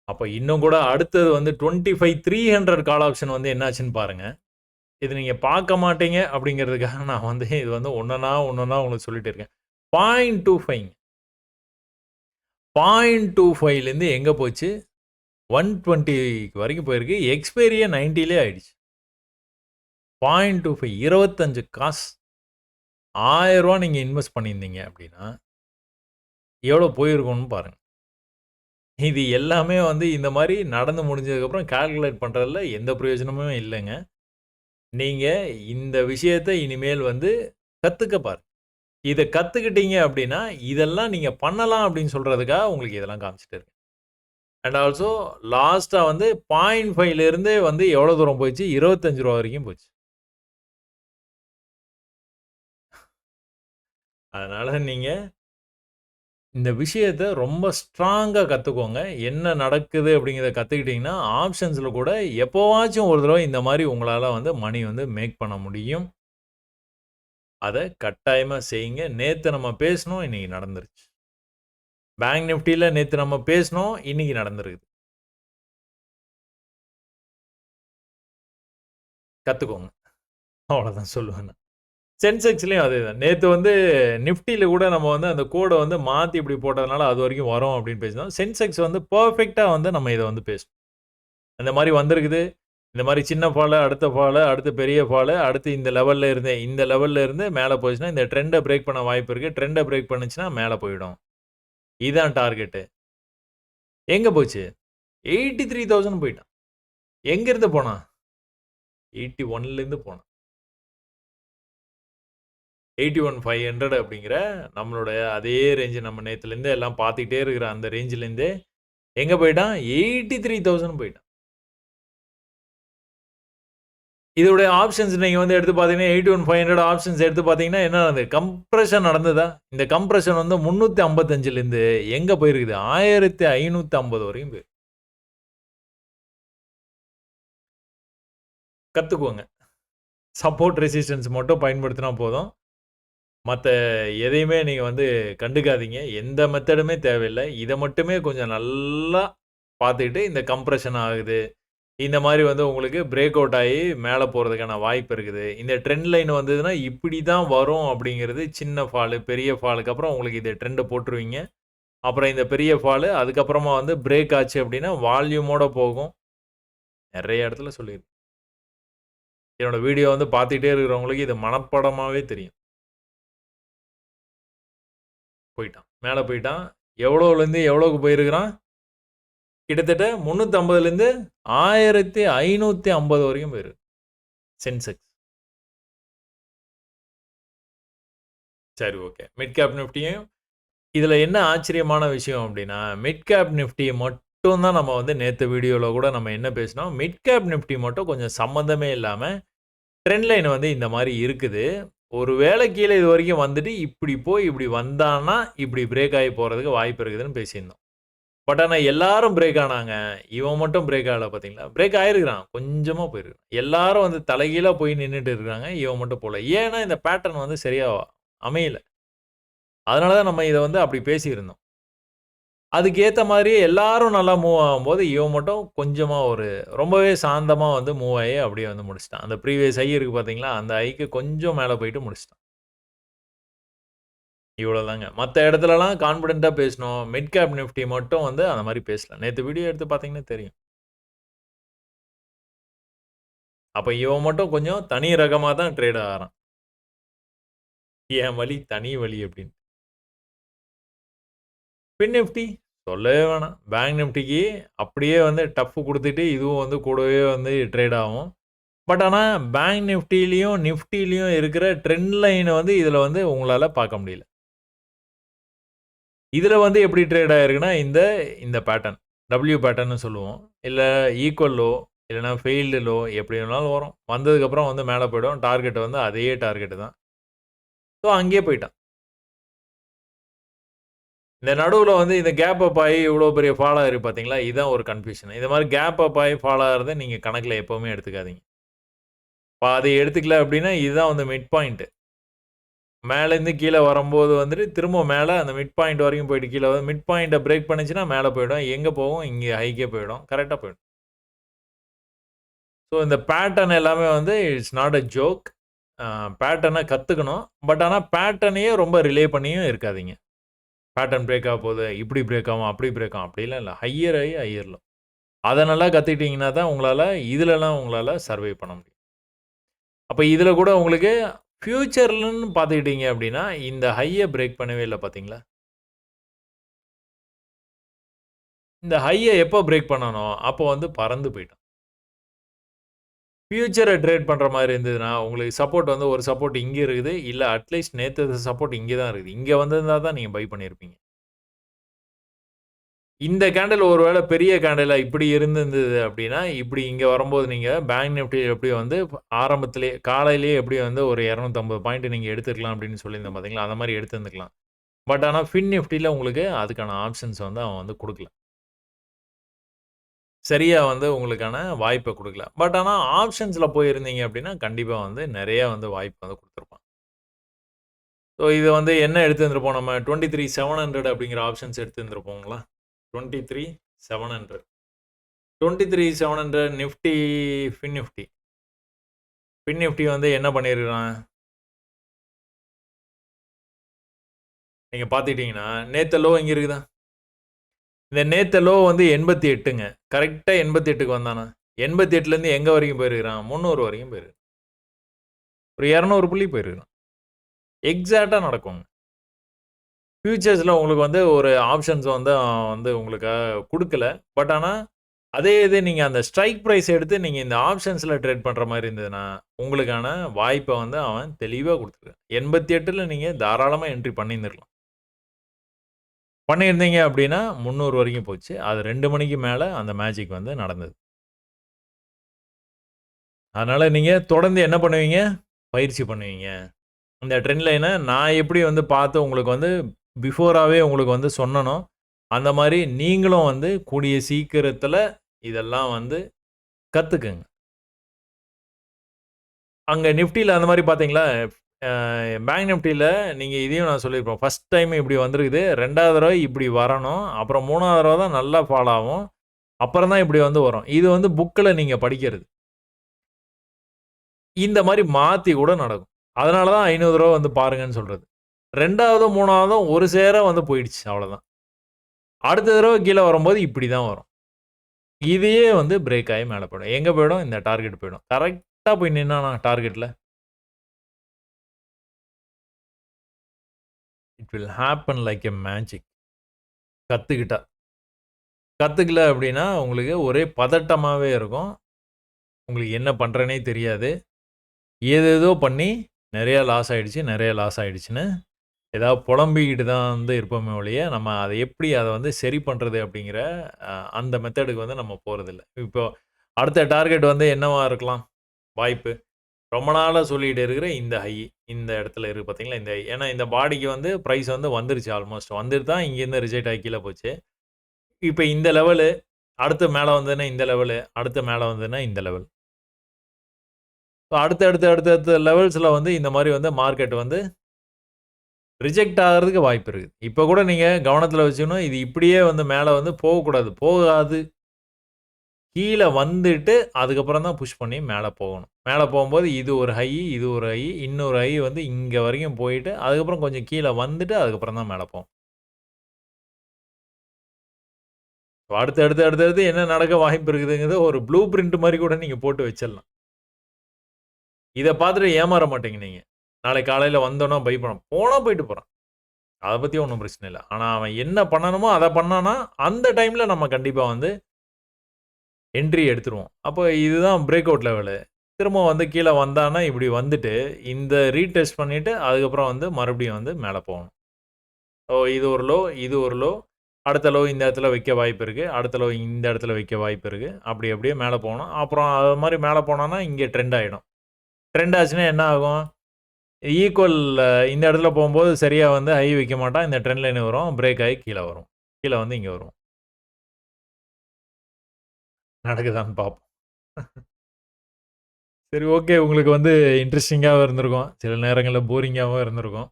அப்ப இன்னும் கூட அடுத்தது வந்து 25,300 கால் ஆப்ஷன் வந்து என்ன ஆச்சுன்னு பாருங்க. இது நீங்க பார்க்க மாட்டீங்க அப்படிங்கிறதுக்காக நான் வந்து இது வந்து ஒன்னொன்னா உங்களுக்கு சொல்லிட்டே இருக்கேன். 0.25 0.25லேருந்து எங்க போச்சு? 120 வரைக்கும் போயிருக்கு. எக்ஸ்பைரியே 90லே ஆயிடுச்சு. 0.25 25 காசு. ரூ. 1000 நீங்க இன்வெஸ்ட் பண்ணியிருந்தீங்க அப்படின்னா, எவ்வளோ போயிருக்கும்னு பாருங்க. இது எல்லாமே வந்து இந்த மாரி நடந்து முடிஞ்சதுக்கப்புறம் கால்குலேட் பண்றதுல எந்த பிரயோஜனமும் இல்லங்க. நீங்க இந்த விஷயத்த இனிமேல் வந்து கத்துக்க பாருங்க. இத கத்துக்கிட்டீங்க அப்படின்னா, இதெல்லாம் நீங்க பண்ணலாம் அப்படின்னு சொல்றதுக்காக உங்களுக்கு இதெல்லாம் காமிச்சுட்டு இருக்கேன். அண்ட் ஆல்சோ லாஸ்ட்டா வந்து 0.5ல இருந்தே வந்து எவ்வளோ தூரம் போச்சு? ரூ. 25 வரைக்கும் போச்சு. அதனால நீங்க இந்த விஷயத்த ரொம்ப ஸ்ட்ராங்கா கத்துக்கோங்க. என்ன நடக்குது அப்படிங்கிறத கத்துக்கிட்டீங்கன்னா, ஆப்ஷன்ஸ்ல கூட எப்பவாச்சும் ஒரு தடவ இந்த மாரி உங்களால வந்து மணி வந்து மேக் பண்ண முடியும். அத கட்டாயமா செய்யுங்க. நேத்து நம்ம பேசினோம். இன்னைக்கு நடந்துருச்சு. பேங்க் நிஃப்டில நேத்து நம்ம பேசினோம். இன்னைக்கு நடந்திருக்குது. கத்துக்கோங்க. அவ்வளோதான் சொல்லுவேன் நான். சென்செக்ஸ்லயும் அதேதான். நேத்து வந்து நிஃப்டில கூட நம்ம வந்து அந்த கோட வந்து மாத்தி இப்படி போட்டதுனால அதுவரைக்கும் வரும் அப்படின்னு பேசினோம். சென்செக்ஸ் வந்து பெர்ஃபெக்ட்டா வந்து நம்ம இத வந்து பேசணும். அந்த மாரி வந்திருக்குது. இந்த மாரி சின்ன ஃபாலு, அடுத்த ஃபாலு, அடுத்து பெரிய ஃபாலு, அடுத்து இந்த லெவல்ல இருந்து மேல போச்சுன்னா, இந்த ட்ரெண்ட பிரேக் பண்ண வாய்ப்பு இருக்கு. ட்ரெண்ட பிரேக் பண்ணுச்சுன்னா மேல போயிடும். இதான் டார்கெட்டு. எங்க போச்சு? 83,000 போயிட்டான். எங்கிருந்து போனான்? 81லேருந்து போனான். 81,500 அப்படிங்கிற நம்மளுடைய அதே ரேஞ்ச் நம்ம நேத்துலேருந்து எல்லாம் பார்த்துக்கிட்டே இருக்கிற அந்த ரேஞ்சிலேருந்தே எங்க போயிட்டான்? 83,000 போயிட்டான். இதோடைய ஆப்ஷன்ஸ் நீங்க வந்து எடுத்து பார்த்தீங்கன்னா, 81,500 ஆப்ஷன்ஸ் எடுத்து பார்த்தீங்கன்னா, என்ன நடந்தது? கம்ப்ரஷன் நடந்ததா? இந்த கம்ப்ரஷன் வந்து 355லேருந்து எங்க போயிருக்குது? 1550 வரையும் கத்துக்கோங்க. சப்போர்ட், ரெசிஸ்டன்ஸ் மட்டும் பயன்படுத்தினா போதும். மத்த எதையுமே நீங்க வந்து கண்டுக்காதீங்க. எந்த மெத்தடுமே தேவையில்ல. இத மட்டுமே கொஞ்சம் நல்லா பார்த்துக்கிட்டு, இந்த கம்ப்ரஷன் ஆகுது. இந்த மாரி வந்து உங்களுக்கு பிரேக் அவுட் ஆயி மேல போறதுக்கான வாய்ப்பு இருக்குது. இந்த ட்ரெண்ட் லைன் வந்ததுன்னா, இப்படி தான் வரும் அப்படிங்கிறது சின்ன ஃபாலு, பெரிய ஃபாலுக்கு அப்புறம் உங்களுக்கு இந்த ட்ரெண்ட போட்டுருவீங்க. அப்புறம் இந்த பெரிய ஃபாலு, அதுக்கப்புறமா வந்து பிரேக் ஆச்சு அப்படின்னா, வால்யூமோட போகும். நெறைய இடத்துல சொல்லியிருக்கேன். என்னோட வீடியோ வந்து பார்த்துக்கிட்டே இருக்கிறவங்களுக்கு இது மனப்பாடமாவே தெரியும். போயிட்டான். மேல போயிட்டான். எவ்வளோலேருந்து எவ்வளோக்கு போயிருக்கிறான்? கிட்டத்தட்ட 350லேருந்து 1550 வரைக்கும் போயிருக்கு. சென்செக்ஸ். சரி ஓகே. மிட் கேப் நிஃப்டியும் இதில என்ன ஆச்சரியமான விஷயம் அப்டின்னா, மிட் கேப் நிஃப்டி மட்டும் தான் நம்ம வந்து நேத்து வீடியோல கூட நம்ம என்ன பேசினோம், மிட் கேப் நிஃப்டி மட்டும் கொஞ்சம் சம்மந்தமே இல்லாம, ட்ரெண்ட் லைன் வந்து இந்த மாரி இருக்குது. ஒரு வேள கீழ இதுவரைக்கும் வந்துட்டு, இப்டி போய் இப்டி வந்தான்னா, இப்டி பிரேக் ஆகி போறதுக்கு வாய்ப்பு இருக்குதுன்னு பேசியிருந்தோம். பட் ஆனா எல்லாரும் பிரேக் ஆனாங்க. இவன் மட்டும் பிரேக் ஆகல பார்த்தீங்களா? பிரேக் ஆயிருக்கிறான். கொஞ்சமா போயிருக்கான். எல்லாரும் வந்து தலைகீழா போய் நின்னுட்டு இருக்காங்க. இவன் மட்டும் போல. ஏன்னா இந்த பேட்டர்ன் வந்து சரியா அமையல. அதனால தான் நம்ம இத வந்து அப்படி பேசியிருந்தோம். அதுக்கு ஏத்த மாரியே எல்லாரும் நல்லா மூவ் ஆகும்போது, இவன் மட்டும் கொஞ்சமா ரொம்பவே சாந்தமா வந்து மூவ் ஆயி அப்படியே வந்து முடிச்சுட்டான். அந்த ப்ரீவியஸ் ஹை இருக்கு பார்த்தீங்களா? அந்த ஹைக்கு கொஞ்சம் மேல போயிட்டு முடிச்சுட்டான். இவ்வளோதாங்க. மத்த இடத்துலலாம் கான்ஃபிடென்ட்டா பேசினோம். மிட் கேப் நிஃப்டி மட்டும் வந்து அந்த மாரி பேசல. நேத்து வீடியோ எடுத்து பார்த்தீங்கன்னா தெரியும். அப்ப இவன் மட்டும் கொஞ்சம் தனி ரகமா தான் ட்ரேட் ஆகுறான். என் வழி தனி வழி அப்படின்னு. ஃபின் நிஃப்டி சொல்லவே வேணாம். பேங்க் நிஃப்டிக்கு அப்படியே வந்து டஃப் குடுத்துட்டு, இதுவும் வந்து கூடவே வந்து ட்ரேட் ஆகும். பட் ஆனா பேங்க் நிஃப்டிலயும், நிஃப்டிலயும் இருக்கிற ட்ரெண்ட் லைன வந்து இதுல வந்து உங்களால பார்க்க முடியல. இதுல வந்து எப்படி ட்ரேட் ஆயிருக்குன்னா, இந்த இந்த பேட்டர்ன். பேட்டர்ன்னு சொல்லுவோம். இல்ல ஈக்குவல் லோ, இல்லன்னா ஃபெயில்டு லோ எப்படி வேணாலும் வரும். வந்ததுக்கப்புறம் வந்து மேல போயிடும். டார்கெட் வந்து அதே டார்கெட் தான். ஸோ அங்கேயே போயிட்டான். இந்த நடுவுல வந்து இந்த கேப் அப் ஆயி இவ்ளோ பெரிய ஃபால் ஆயிருக்கு பார்த்தீங்களா? இதான் ஒரு கன்ஃப்யூஷன். இந்த மாரி கேப் அப் ஆயி ஃபால் ஆகுறத நீங்க கணக்குல எப்பவுமே எடுத்துக்காதீங்க. பாதி எடுத்துக்கல அப்டின்னா, இதுதான் வந்து மிட் பாயிண்ட். மேலேருந்து கீழ வரம்போது வந்துட்டு, திரும்ப மேல அந்த மிட் பாயிண்ட் வரைக்கும் போயிட்டு கீழ வந்து மிட் பாயிண்ட்ட பிரேக் பண்ணுச்சுன்னா மேல போயிடும். எங்க போகும்? இங்க ஹைக்கே போயிடும். கரெக்ட்டா போயிடும். ஸோ இந்த பேட்டர்ன் எல்லாமே வந்து இட்ஸ் நாட் அ ஜோக். பேட்டர்ன கத்துக்கணும். பட் ஆனா பேட்டர்னையே ரொம்ப ரிலே பண்ணியும் இருக்காதீங்க. பேட்டர்ன் பிரேக் ஆக போகுது. இப்படி பிரேக் ஆகும், அப்படி பிரேக் ஆகும். அப்படிலாம் இல்ல. ஹையர் ஆயி ஹையர் லோ. அத நல்லா கத்துக்கிட்டீங்கன்னா தான் உங்களால இதுலலாம் உங்களால சர்வை பண்ண முடியும். அப்ப இதுல கூட உங்களுக்கு ஃபியூச்சர்லன்னு பார்த்துக்கிட்டீங்க அப்படின்னா, இந்த ஹைய பிரேக் பண்ணவே இல்ல பார்த்தீங்களா? இந்த ஹைய எப்போ பிரேக் பண்ணானோ, அப்போ வந்து பறந்து போயிட்டான். ஃபியூச்சர ட்ரேட் பண்ற மாரி இருந்ததுன்னா, உங்களுக்கு சப்போர்ட் வந்து ஒரு சப்போர்ட் இங்க இருக்குது. இல்ல அட்லீஸ்ட் நேத்து சப்போர்ட் இங்க தான் இருக்குது. இங்க வந்திருந்தா தான் நீங்க பை பண்ணியிருப்பீங்க. இந்த கேண்டில் ஒரு வேள பெரிய கேண்டிலா இப்படி இருந்திருந்தது அப்படின்னா, இப்படி இங்க வரும்போது நீங்க பேங்க் நிஃப்டி எப்படி வந்து ஆரம்பத்திலேயே காலையிலேயே எப்படி வந்து ஒரு 250 பாயிண்ட் நீங்க எடுத்துக்கலாம் அப்படின்னு சொல்லியிருந்தேன் பார்த்தீங்களா? அந்த மாரி எடுத்திருந்துக்கலாம். பட் ஆனா ஃபின் நிஃப்டில உங்களுக்கு அதுக்கான ஆப்ஷன்ஸ் வந்து அவன் வந்து குடுக்கல. சரியா வந்து உங்களுக்கான வாய்ப்ப குடுக்கல. பட் ஆனா ஆப்ஷன்ஸ்ல போயிருந்தீங்க அப்படின்னா, கண்டிப்பா வந்து நெறைய வந்து வாய்ப்பு வந்து குடுத்திருப்பான். ஸோ இது வந்து என்ன எடுத்திருந்திருப்போம் நம்ம 23,700 அப்படிங்கிற ஆப்ஷன்ஸ் எடுத்திருந்திருப்போங்களா? 23,700 23,700 நிஃப்டி, ஃபின் நிஃப்டி. ஃபின் நிஃப்டி வந்து என்ன பண்ணியிருக்கிறான்? நீங்க பார்த்துக்கிட்டீங்கன்னா, நேத்து லோ எங்க இருக்குதா? இந்த நேத்து லோ வந்து 88ங்க. கரெக்ட்டா 88க்கு வந்தானா? 88லேருந்து எங்க வரைக்கும் போயிருக்கிறான்? 300 வரைக்கும் போயிருக்கிறான். ஒரு 200 புள்ளி போயிருக்கிறான். எக்ஸாக்ட்டா நடக்குங்க. ஃபியூச்சர்ஸ்ல உங்களுக்கு வந்து ஒரு ஆப்ஷன்ஸ் வந்து அவன் வந்து உங்களுக்காக குடுக்கல. பட் ஆனா, அதே இது நீங்க அந்த ஸ்ட்ரைக் பிரைஸ் எடுத்து நீங்க இந்த ஆப்ஷன்ஸ்ல ட்ரேட் பண்ற மாரி இருந்ததுன்னா, உங்களுக்கான வாய்ப்ப வந்து அவன் தெளிவா குடுத்துருக்கான். 88ல நீங்க தாராளமா என்ட்ரி பண்ணியிருந்திருக்கலாம். பண்ணியிருந்தீங்க அப்டின்னா, 300 வரைக்கும் போச்சு. அது 2 மணிக்கு மேல அந்த மேஜிக் வந்து நடந்தது. அதனால நீங்க தொடர்ந்து என்ன பண்ணுவீங்க? பயிற்சி பண்ணுவீங்க. இந்த ட்ரெண்ட் லைன நான் எப்படி வந்து பார்த்து உங்களுக்கு வந்து பிஃபோராவே உங்களுக்கு வந்து சொன்னனோ, அந்த மாரி நீங்களும் வந்து கூடிய சீக்கிரத்தில இதெல்லாம் வந்து கத்துக்கங்க. அங்க நிஃப்டில அந்த மாரி பார்த்தீங்களா? அ பேங்க் நிஃப்டில நீங்க இதையும் நான் சொல்லியிருப்பேன். ஃபர்ஸ்ட் டைம் இப்படி வந்திருக்குது. 2வது தடவ இப்படி வரணும். அப்புறம் 3வது தடவ தான் நல்லா ஃபால் ஆகும். அப்புறம் தான் இப்படி வந்து வரும். இது வந்து புக்ல நீங்க படிக்கிறது. இந்த மாரி மாத்தி கூட நடக்கும். அதனால தான் 500 தடவ வந்து பாருங்கன்னு சொல்றது. 2வதும், 3வதும் ஒரு சேர வந்து போயிடுச்சு. அவ்வளோதான். அடுத்த தடவ கீழ வரும்போது இப்படி தான் வரும். இதையே வந்து பிரேக் ஆயி மேல போயிடும். எங்க போயிடும்? இந்த டார்கெட் போயிடும். கரெக்ட்டா போய் நின்னானா டார்கெட்ல, it will happen like a magic. கத்துக்கிட்டா. கத்துக்கல அப்படின்னா, உங்களுக்கு ஒரே பதட்டமாவே இருக்கும். உங்களுக்கு என்ன பண்றதுன்னே தெரியாது. ஏதேதோ பண்ணி நெறைய லாஸ் ஆயிடுச்சு, நெறைய லாஸ் ஆயிடுச்சுன்னு, ஏதாவது புலம்பிக்கிட்டு தான் வந்து இருப்போமே ஒழிய, நம்ம அத எப்படி அத வந்து சரி பண்றது அப்படிங்கிற அந்த மெத்தடுக்கு வந்து நம்ம போறதில்ல. இப்போ அடுத்த டார்கெட் வந்து என்னவா இருக்கலாம்? வாய்ப்பு. ரொம்ப நாளா சொல்லிட்டு இருக்கிற இந்த ஹை. இந்த இடத்துல இருக்கு பார்த்தீங்களா? இந்த ஹை. ஏன்னா இந்த பாடிக்கு வந்து பிரைஸ் வந்து வந்துருச்சு ஆல்மோஸ்ட். வந்துட்டு தான் இங்கேருந்து ரிஜெக்ட் ஆகி கீழ போச்சு. இப்ப இந்த லெவலு, அடுத்து மேல வந்ததுன்னா இந்த லெவலு, அடுத்து மேல வந்ததுன்னா இந்த லெவல். அடுத்த லெவல்ஸ்ல வந்து இந்த மாரி வந்து மார்க்கெட் வந்து ரிஜெக்ட் ஆகுறதுக்கு வாய்ப்பு இருக்கு. இப்ப கூட நீங்க கவனத்துல வச்சுக்கணும். இது இப்படியே வந்து மேல வந்து போகக்கூடாது. போகாது. கீழ வந்துட்டு, அதுக்கப்புறம் தான் புஷ் பண்ணி மேல போகணும். மேல போம்போது இது ஒரு ஹை, இது ஒரு ஹை, இன்னொரு ஹை வந்து இங்க வரைக்கும் போயிட்டு, அதுக்கப்புறம் கொஞ்சம் கீழ வந்துட்டு, அதுக்கப்புறம் தான் மேல போகும். அடுத்து என்ன நடக்க வாய்ப்பு இருக்குதுங்கிறத ஒரு ப்ளூ பிரிண்ட் மாரி கூட நீங்க போட்டு வச்சிடலாம். இத பார்த்துட்டு ஏமாற மாட்டீங்க நீங்க. நாளைக்கு காலையில வந்தோன பை பண்ண போனா போயிட்டு போறான். அத பத்தி ஒண்ணும் பிரச்சனை இல்ல. ஆனா அவன் என்ன பண்ணணுமோ அத பண்ணானா, அந்த டைம்ல நம்ம கண்டிப்பா வந்து என்ட்ரி எடுத்துருவோம். அப்போ இதுதான் பிரேக் அவுட் லெவலு. திரும்ப வந்து கீழ வந்தான்னா, இப்படி வந்துட்டு, இந்த ரீடெஸ்ட் பண்ணிட்டு, அதுக்கப்புறம் வந்து மறுபடியும் வந்து மேல போகணும். இது ஒரு லோ, இது ஒரு லோ. அடுத்த லோ இந்த இடத்துல வைக்க வாய்ப்பு இருக்கு. அடுத்த லோ இந்த இடத்துல வைக்க வாய்ப்பு இருக்கு. அப்படி அப்படியே மேல போணும். அப்புறம் அது மாரி மேல போனோம்னா, இங்க ட்ரெண்ட் ஆயிடும். ட்ரெண்ட் ஆச்சுன்னா என்ன ஆகும்? ஈக்குவல் இந்த இடத்துல போம்போது சரியா வந்து ஹை வைக்க மாட்டான். இந்த ட்ரெண்ட் லைன் வரும். பிரேக் ஆகி கீழ வரும். கீழ வந்து இங்க வரும். நடக்குதான்னு பார்ப்போம். சரி ஓகே. உங்களுக்கு வந்து இன்ட்ரஸ்டிங்காவும் இருந்திருக்கும். சில நேரங்கள்ல போரிங்காவும் இருந்திருக்கும்.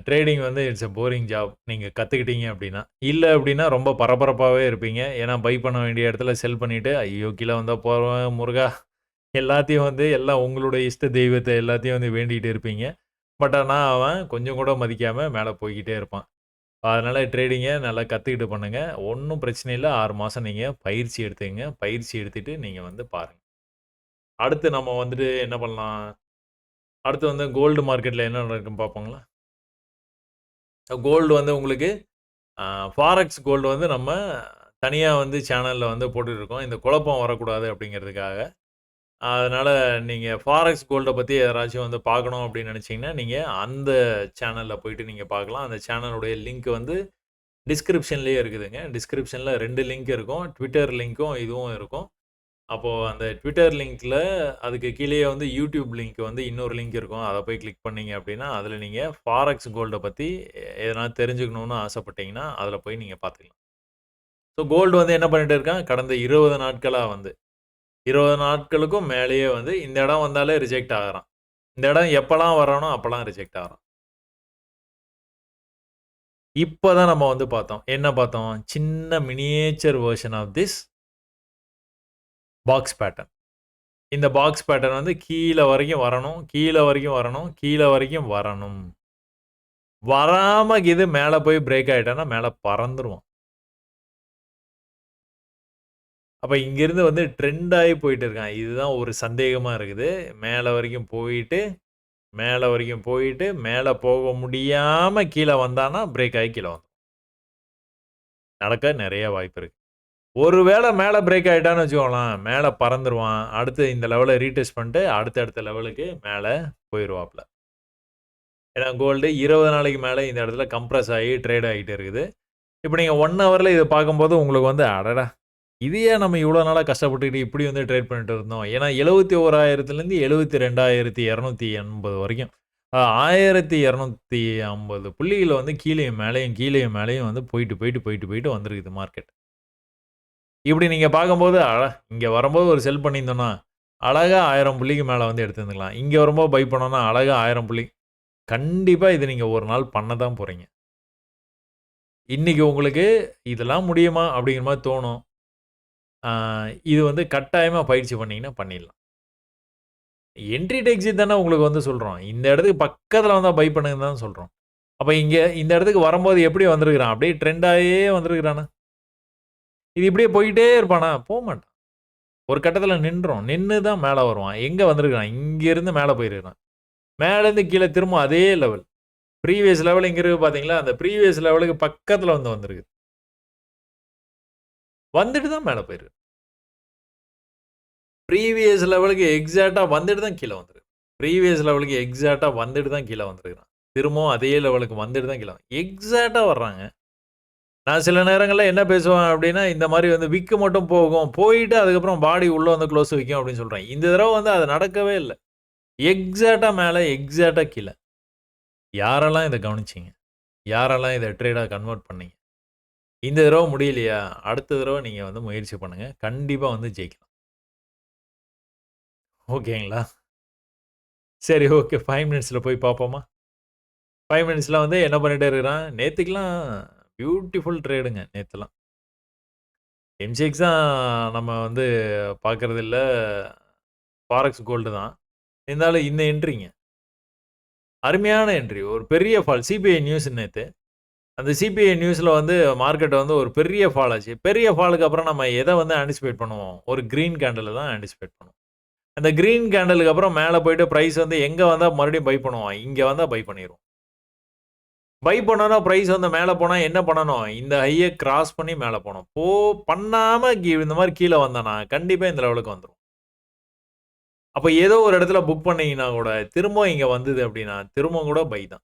ட்ரேடிங் வந்து இட்ஸ் போரிங் ஜாப். நீங்க கத்துக்கிட்டீங்க அப்டின்னா. இல்ல அப்டின்னா ரொம்ப பரபரப்பாவே இருப்பீங்க. ஏன்னா பை பண்ண வேண்டிய இடத்துல செல் பண்ணிட்டு, ஐயோ! கீழ வந்தா போவேன் முருகா! எல்லாத்தையும் வந்து எல்லாம் உங்களுடைய இஷ்ட தெய்வத்த எல்லாத்தையும் வந்து வேண்டிட்டு இருப்பீங்க. பட் ஆனா அவன் கொஞ்சம் கூட மதிக்காம மேல போய்க்கிட்டே இருப்பான். அதனால ட்ரேடிங்க நல்லா கத்துக்கிட்டு பண்ணுங்க. ஒண்ணும் பிரச்சனை இல்ல. 6 மாசம் நீங்க பயிற்சி எடுத்துக்கங்க. பயிற்சி எடுத்துட்டு நீங்க வந்து பாருங்க. அடுத்து நம்ம வந்துட்டு என்ன பண்ணலாம்? அடுத்து வந்து கோல்டு மார்க்கெட்ல என்ன நடக்குன்னு பார்ப்போங்களா? கோல்டு வந்து உங்களுக்கு அ ஃபாரெக்ஸ் கோல்டு வந்து நம்ம தனியா வந்து சேனல்ல வந்து போட்டுட்டுருக்கோம். இந்த குழப்பம் வரக்கூடாது அப்படிங்கிறதுக்காக. அதனால நீங்க ஃபாரெக்ஸ் கோல்ட பத்தி யாராச்சும் வந்து பார்க்கணும் அப்படின்னு நினைச்சீங்கன்னா, நீங்க அந்த சேனல்ல போயிட்டு நீங்க பார்க்கலாம். அந்த சேனலுடைய லிங்க் வந்து டிஸ்கிரிப்ஷன்லயே இருக்குதுங்க. டிஸ்கிரிப்ஷன்ல 2 லிங்க் இருக்கும். Twitter லிங்க்கும் இதுவும் இருக்கும். அப்போ அந்த Twitter லிங்க்ல அதுக்கு கீழயே வந்து YouTube லிங்க் வந்து இன்னொரு லிங்க் இருக்கும். அத போய் கிளிக் பண்ணீங்க அப்டின்னா, அதுல நீங்க ஃபாரெக்ஸ் கோல்ட பத்தி எதனா தெரிஞ்சுக்கணும்னு ஆசைப்பட்டீங்கன்னா, அதுல போய் நீங்க பார்த்துக்கலாம். ஸோ கோல்டு வந்து என்ன பண்ணிட்டு இருக்கான், கடந்த 20 நாட்களா வந்து 20 நாட்களுக்கும் மேலேயே வந்து இந்த இடம் வந்தாலே ரிஜெக்ட் ஆகுறான். இந்த இடம் எப்பலாம் வரானோ அப்பலாம் ரிஜெக்ட் ஆகுறான். இப்ப தான் நம்ம வந்து பார்த்தோம். என்ன பார்த்தோம்? சின்ன miniature version of this box pattern. இந்த பாக்ஸ் பேட்டர்ன் வந்து கீழ வரைக்கும் வரணும், கீழ வரைக்கும் வரணும், கீழ வரைக்கும் வரணும். வராம இது மேல போய் பிரேக் ஆயிட்டான்னா, மேல பறந்துருவான். அப்ப இங்கிருந்து வந்து ட்ரெண்ட் ஆயி போயிட்டு இருக்கான். இதுதான் ஒரு சந்தேகமா இருக்குது. மேல வரைக்கும் போயிட்டு, மேல வரைக்கும் போயிட்டு, மேல போக முடியாம கீழ வந்தான்னா, பிரேக் ஆயி கீழ வந்துரும். நடக்க நெறைய வாய்ப்பு இருக்கு. ஒருவேள மேல பிரேக் ஆயிட்டான்னு வச்சுக்கோங்களேன், மேல பறந்துருவான். அடுத்து இந்த லெவல ரீடெஸ்ட் பண்ணிட்டு, அடுத்த லெவலுக்கு மேல போயிருவாப்ல. ஏன்னா கோல்டு 20 நாளைக்கு மேல இந்த இடத்துல கம்ப்ரஸ் ஆகி ட்ரேட் ஆகிட்டு இருக்குது. இப்ப நீங்க 1 ஹவர்ல இத பார்க்கும்போது உங்களுக்கு வந்து, அடடா! இது ஏன் நம்ம இவ்வளோ நாளா கஷ்டப்பட்டுக்கிட்டு இப்படி வந்து ட்ரேட் பண்ணிட்டு இருந்தோம். ஏன்னா 71,000லேருந்து 72,280 வரைக்கும். 1250 புள்ளிகள் வந்து கீழயும் மேலயும், கீழயும் மேலயும் வந்து போயிட்டு வந்திருக்குது மார்க்கெட். இப்படி நீங்க பார்க்கும்போது, இங்க வரும்போது ஒரு செல் பண்ணியிருந்தோம்னா, அழகா 1000 புள்ளிக்கு மேல வந்து எடுத்திருந்துக்கலாம். இங்க வரும்போது பை பண்ணோம்னா, அழகா 1000 புள்ளி. கண்டிப்பா இத நீங்க ஒரு நாள் பண்ண தான் போறீங்க. இன்னைக்கு உங்களுக்கு இதெல்லாம் முடியுமா? அப்படிங்கிற மாரி தோணும். ஆ இது வந்து கட்டாயமா பயிற்சி பண்ணீங்கன்னா பண்ணிடலாம். என்ட்ரி டு எக்ஸிட் தானே உங்களுக்கு வந்து சொல்றோம். இந்த இடத்துக்கு பக்கத்துல வந்தா பை பண்ணுங்கன்னு தான் சொல்றோம். அப்ப இங்க இந்த இடத்துக்கு வரும்போது எப்படி வந்திருக்கிறான்? அப்படியே ட்ரெண்ட் ஆயே வந்திருக்கிறானா? இது இப்படியே போயிட்டே இருப்பானா? போமாட்டான். ஒரு கட்டத்துல நின்றும். நின்னு தான் மேல வருவான். எங்க வந்திருக்கிறான்? இங்கிருந்து மேல போயிருக்கிறான். மேலேருந்து கீழ திரும்ப அதே லெவல். ப்ரீவியஸ் லெவல் எங்க இருக்கு பார்த்தீங்களா? அந்த ப்ரீவியஸ் லெவலுக்கு பக்கத்துல வந்து வந்திருக்கு. வந்துட்டு தான் மேல போயிருக்கு. ப்ரீவியஸ் லெவலுக்கு எக்ஸாக்ட்டா வந்துட்டு தான் கீழ வந்திருக்கு. ப்ரீவியஸ் லெவலுக்கு எக்ஸாக்ட்டா வந்துட்டு தான் கீழ வந்திருக்கிறான். திரும்பவும் அதே லெவலுக்கு வந்துட்டு தான் கீழ எக்ஸாக்ட்டா வர்றாங்க. நான் சில நேரங்கள்ல என்ன பேசுவேன் அப்டின்னா, இந்த மாரி வந்து விக் மட்டும் போகும். போயிட்டு அதுக்கப்புறம் பாடி உள்ள வந்து க்ளோஸ் விக்கும் அப்டின்னு சொல்றேன். இந்த தடவ வந்து அது நடக்கவே இல்ல. எக்ஸாக்ட்டா மேல, எக்ஸாக்ட்டா கீழ. யாரெல்லாம் இத கவனிச்சீங்க? யாரெல்லாம் இத ட்ரேடா கன்வெர்ட் பண்ணீங்க? இந்த தடவ முடியலையா? அடுத்த தடவ நீங்க வந்து முயற்சி பண்ணுங்க. கண்டிப்பா வந்து ஜெயிக்கலாம். ஓகேங்களா? சரி ஓகே. 5 மினிட்ஸ்ல போய் பார்ப்போமா? 5 மினிட்ஸ்ல வந்து என்ன பண்ணிட்டே இருக்கிறான்? நேத்துக்கெல்லாம் பியூட்டிஃபுல் ட்ரேடுங்க நேத்துலாம். எம்சிஎக்ஸ் தான் நம்ம வந்து பார்க்கறதில்ல. ஃபாரெக்ஸ் கோல்டு தான். இருந்தாலும் இந்த என்ட்ரிங்க. அருமையான என்ட்ரி. ஒரு பெரிய ஃபால். சிபிஐ நியூஸ் நேத்து. அந்த சிபிஐ நியூஸ்ல வந்து மார்க்கெட் வந்து ஒரு பெரிய ஃபால் ஆச்சு. பெரிய ஃபாலுக்கு அப்புறம் நம்ம எத வந்து ஆன்டிசிபேட் பண்ணுவோம்? ஒரு கிரீன் கேண்டில தான் ஆன்டிசிபேட் பண்ணுவோம். அந்த கிரீன் கேண்டிலுக்கு அப்புறம் மேல போயிட்டு பிரைஸ் வந்து எங்க வந்தா மறுபடியும் பை பண்ணுவான்? இங்க வந்தா பை பண்ணிருவோம். பை பண்ணோம்னா பிரைஸ் வந்து மேல போனா என்ன பண்ணணும்? இந்த ஹைய கிராஸ் பண்ணி மேல போணும். பண்ணாம இந்த மாரி கீழ வந்தானா, கண்டிப்பா இந்த லெவலுக்கு வந்துரும். அப்ப ஏதோ ஒரு இடத்துல புக் பண்ணீங்கன்னா கூட, திரும்ப இங்க வந்தது அப்டின்னா, திரும்ப கூட பை தான்.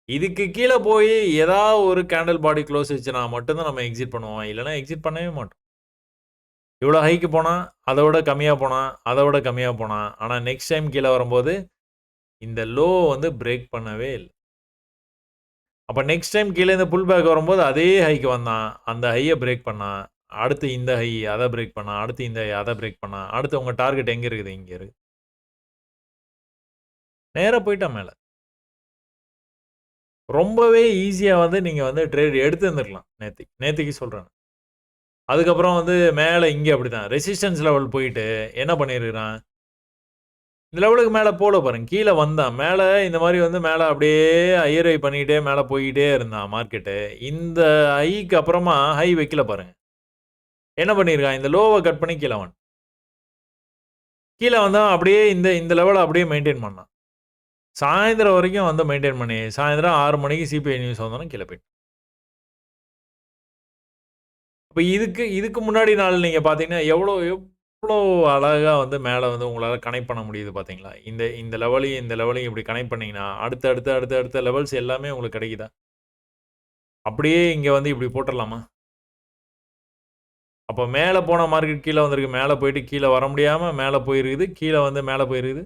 இதுக்கு கீழ போயி ஒரு கேண்டில் பாடி க்ளோஸ் வச்சுனா மட்டும் தான் நம்ம எக்ஸிட் பண்ணுவோம். இல்லன்னா எக்ஸிட் பண்ணவே மாட்டோம். இவ்வளோ ஹைக்கு போனா, அத விட கம்மியா போனா, அத விட கம்மியா போனா, ஆனா நெக்ஸ்ட் டைம் கீழ வரும்போது இந்த லோ வந்து பிரேக் பண்ணவே இல்ல. அப்ப நெக்ஸ்ட் டைம் கீழ இருந்து புல் பேக் வரும்போது அதே ஹைக்கு வந்தான். அந்த ஹைய பிரேக் பண்ணான். அடுத்து இந்த ஹை அத பிரேக் பண்ணான். அடுத்து இந்த ஹை அத பிரேக் பண்ணான். அடுத்து உங்க டார்கெட் எங்க இருக்குது? இங்க இருக்கு. நேரா போய்ட்டான் மேல. ரொம்பவே ஈஸியா வந்து நீங்க வந்து ட்ரேட் எடுத்திருந்திருக்கலாம் நேத்தைக்கு. நேத்தைக்கு சொல்றேன். அதுக்கப்புறம் வந்து மேல இங்க அப்படிதான். ரெசிஸ்டன்ஸ் லெவல் போயிட்டு என்ன பண்ணியிருக்கிறான்? இந்த லெவலுக்கு மேல போல பாருங்க. கீழ வந்தான். மேல இந்த மாரி வந்து மேல அப்படியே ஹையர் ஹை பண்ணிட்டே மேல போயிட்டே இருந்தான் மார்க்கெட்டு. இந்த ஹைக்கு அப்புறமா ஹை வைக்கல பாருங்க. என்ன பண்ணியிருக்கான்? இந்த லோவ கட் பண்ணி கீழ வந்தான். கீழ வந்தான் அப்படியே இந்த இந்த லெவல அப்படியே மெயின்டெயின் பண்ணான். சாயந்திரம் வரைக்கும் வந்து மெயின்டெயின் பண்ணி, சாயந்திரம் 6 மணிக்கு சிபிஐ நியூஸ் வந்தோனே கீழ போயிட்டான். அப்ப இதுக்கு இதுக்கு முன்னாடி நாள் நீங்க பார்த்தீங்கன்னா, எவ்வளோ அழகா வந்து மேல வந்து உங்களால கனெக்ட் பண்ண முடியுது பார்த்தீங்களா? இந்த இந்த லெவலையும், இந்த லெவலையும் இப்படி கனெக்ட் பண்ணீங்கன்னா, அடுத்த லெவல்ஸ் எல்லாமே உங்களுக்கு கிடைக்குதா? அப்படியே இங்க வந்து இப்படி போட்டுறலாமா? அப்ப மேல போன மார்க்கெட் கீழ வந்திருக்கு. மேல போயிட்டு கீழ வர முடியாம மேல போயிருக்குது. கீழ வந்து மேல போயிருக்குது.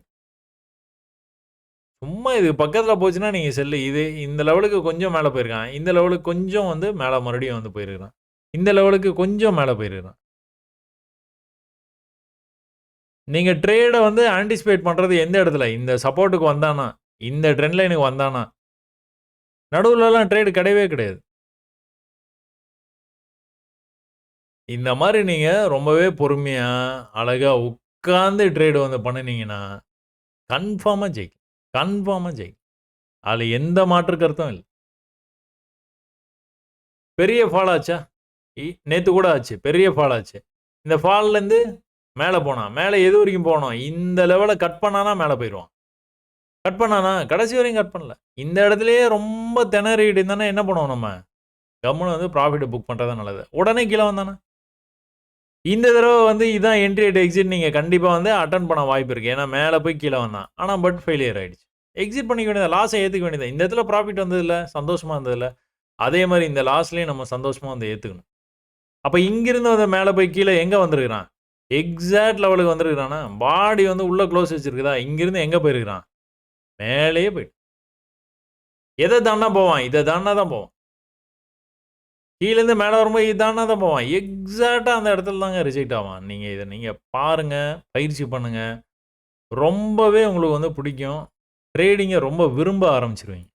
சும்மா இது பக்கத்துல போச்சுன்னா நீங்க செல்லு. இது இந்த லெவலுக்கு கொஞ்சம் மேல போயிருக்கான். இந்த லெவலுக்கு கொஞ்சம் வந்து மேல மறுபடியும் வந்து போயிருக்கிறான். இந்த லெவலுக்கு கொஞ்சம் மேல போயிருக்கிறான். நீங்க ட்ரேட வந்து ஆன்டிசிபேட் பண்றது எந்த இடத்துல? இந்த சப்போர்ட்க்கு வந்தானா? இந்த ட்ரெண்ட் லைனுக்கு வந்தானா? நடுவுலலாம் ட்ரேட் கிடையவே கிடையாது. இந்த மாரி நீங்க ரொம்பவே பொறுமையா, அழகா உட்கார்ந்து ட்ரேட் வந்து பண்ணுனீங்கன்னா, கன்ஃபார்மா ஜெயிக்கலாம். கன்ஃபார்மா ஜெயிக்கலாம். அதுல எந்த மாற்று கருத்தும் இல்ல. பெரிய ஃபால் ஆச்சா? நேத்து கூட ஆச்சு. பெரிய ஃபால் ஆச்சு. இந்த ஃபால்லேருந்து மேல போனான். மேல எது வரைக்கும் போணும்? இந்த லெவல கட் பண்ணானா மேல போயிருவான். கட் பண்ணானா? கடைசி வரையும் கட் பண்ணல. இந்த இடத்திலேயே ரொம்ப திணறிட்டு இருந்தானா என்ன பண்ணுவோம் நம்ம? கம்முனு வந்து ப்ராஃபிட்ட புக் பண்றது தான் நல்லது. உடனே கீழ வந்தானா? இந்த தடவ வந்து இதான் என்ட்ரி அட் எக்ஸிட் நீங்க கண்டிப்பா வந்து அட்டெண்ட் பண்ண வாய்ப்பு இருக்கு. ஏன்னா மேல போய் கீழ வந்தான். ஆனா பட் ஃபெயிலியர் ஆயிடுச்சு. எக்ஸிட் பண்ணிக்க வேண்டியது லாஸ ஏத்துக்க வேண்டியது. இந்த இடத்துல ப்ராஃபிட் வந்ததுல்ல, சந்தோஷமா இருந்ததுல்ல. அதே மாரி இந்த லாஸ்லயும் நம்ம சந்தோஷமா வந்து ஏத்துக்கணும். அப்ப இங்கிருந்து வந்து மேல போய் கீழ எங்க வந்திருக்கிறான்? எக்ஸாக்ட் லெவலுக்கு வந்திருக்கிறானா? பாடி வந்து உள்ள க்ளோஸ் வச்சிருக்குதா? இங்கிருந்து எங்க போயிருக்கிறான்? மேலேயே போயிட்டான். எத தாண்டுனா போவான்? இத தாண்டுனா தான் போவான். கீழேருந்து மேல வரும்போது இது தாண்டுனா தான் போவான். எக்ஸாக்ட்டா அந்த இடத்துல தாங்க ரிஜெக்ட் ஆவான். நீங்க இத நீங்க பாருங்க, பயிற்சி பண்ணுங்க. ரொம்பவே உங்களுக்கு வந்து பிடிக்கும். ட்ரேடிங்க ரொம்ப விரும்ப ஆரம்பிச்சுருவீங்க.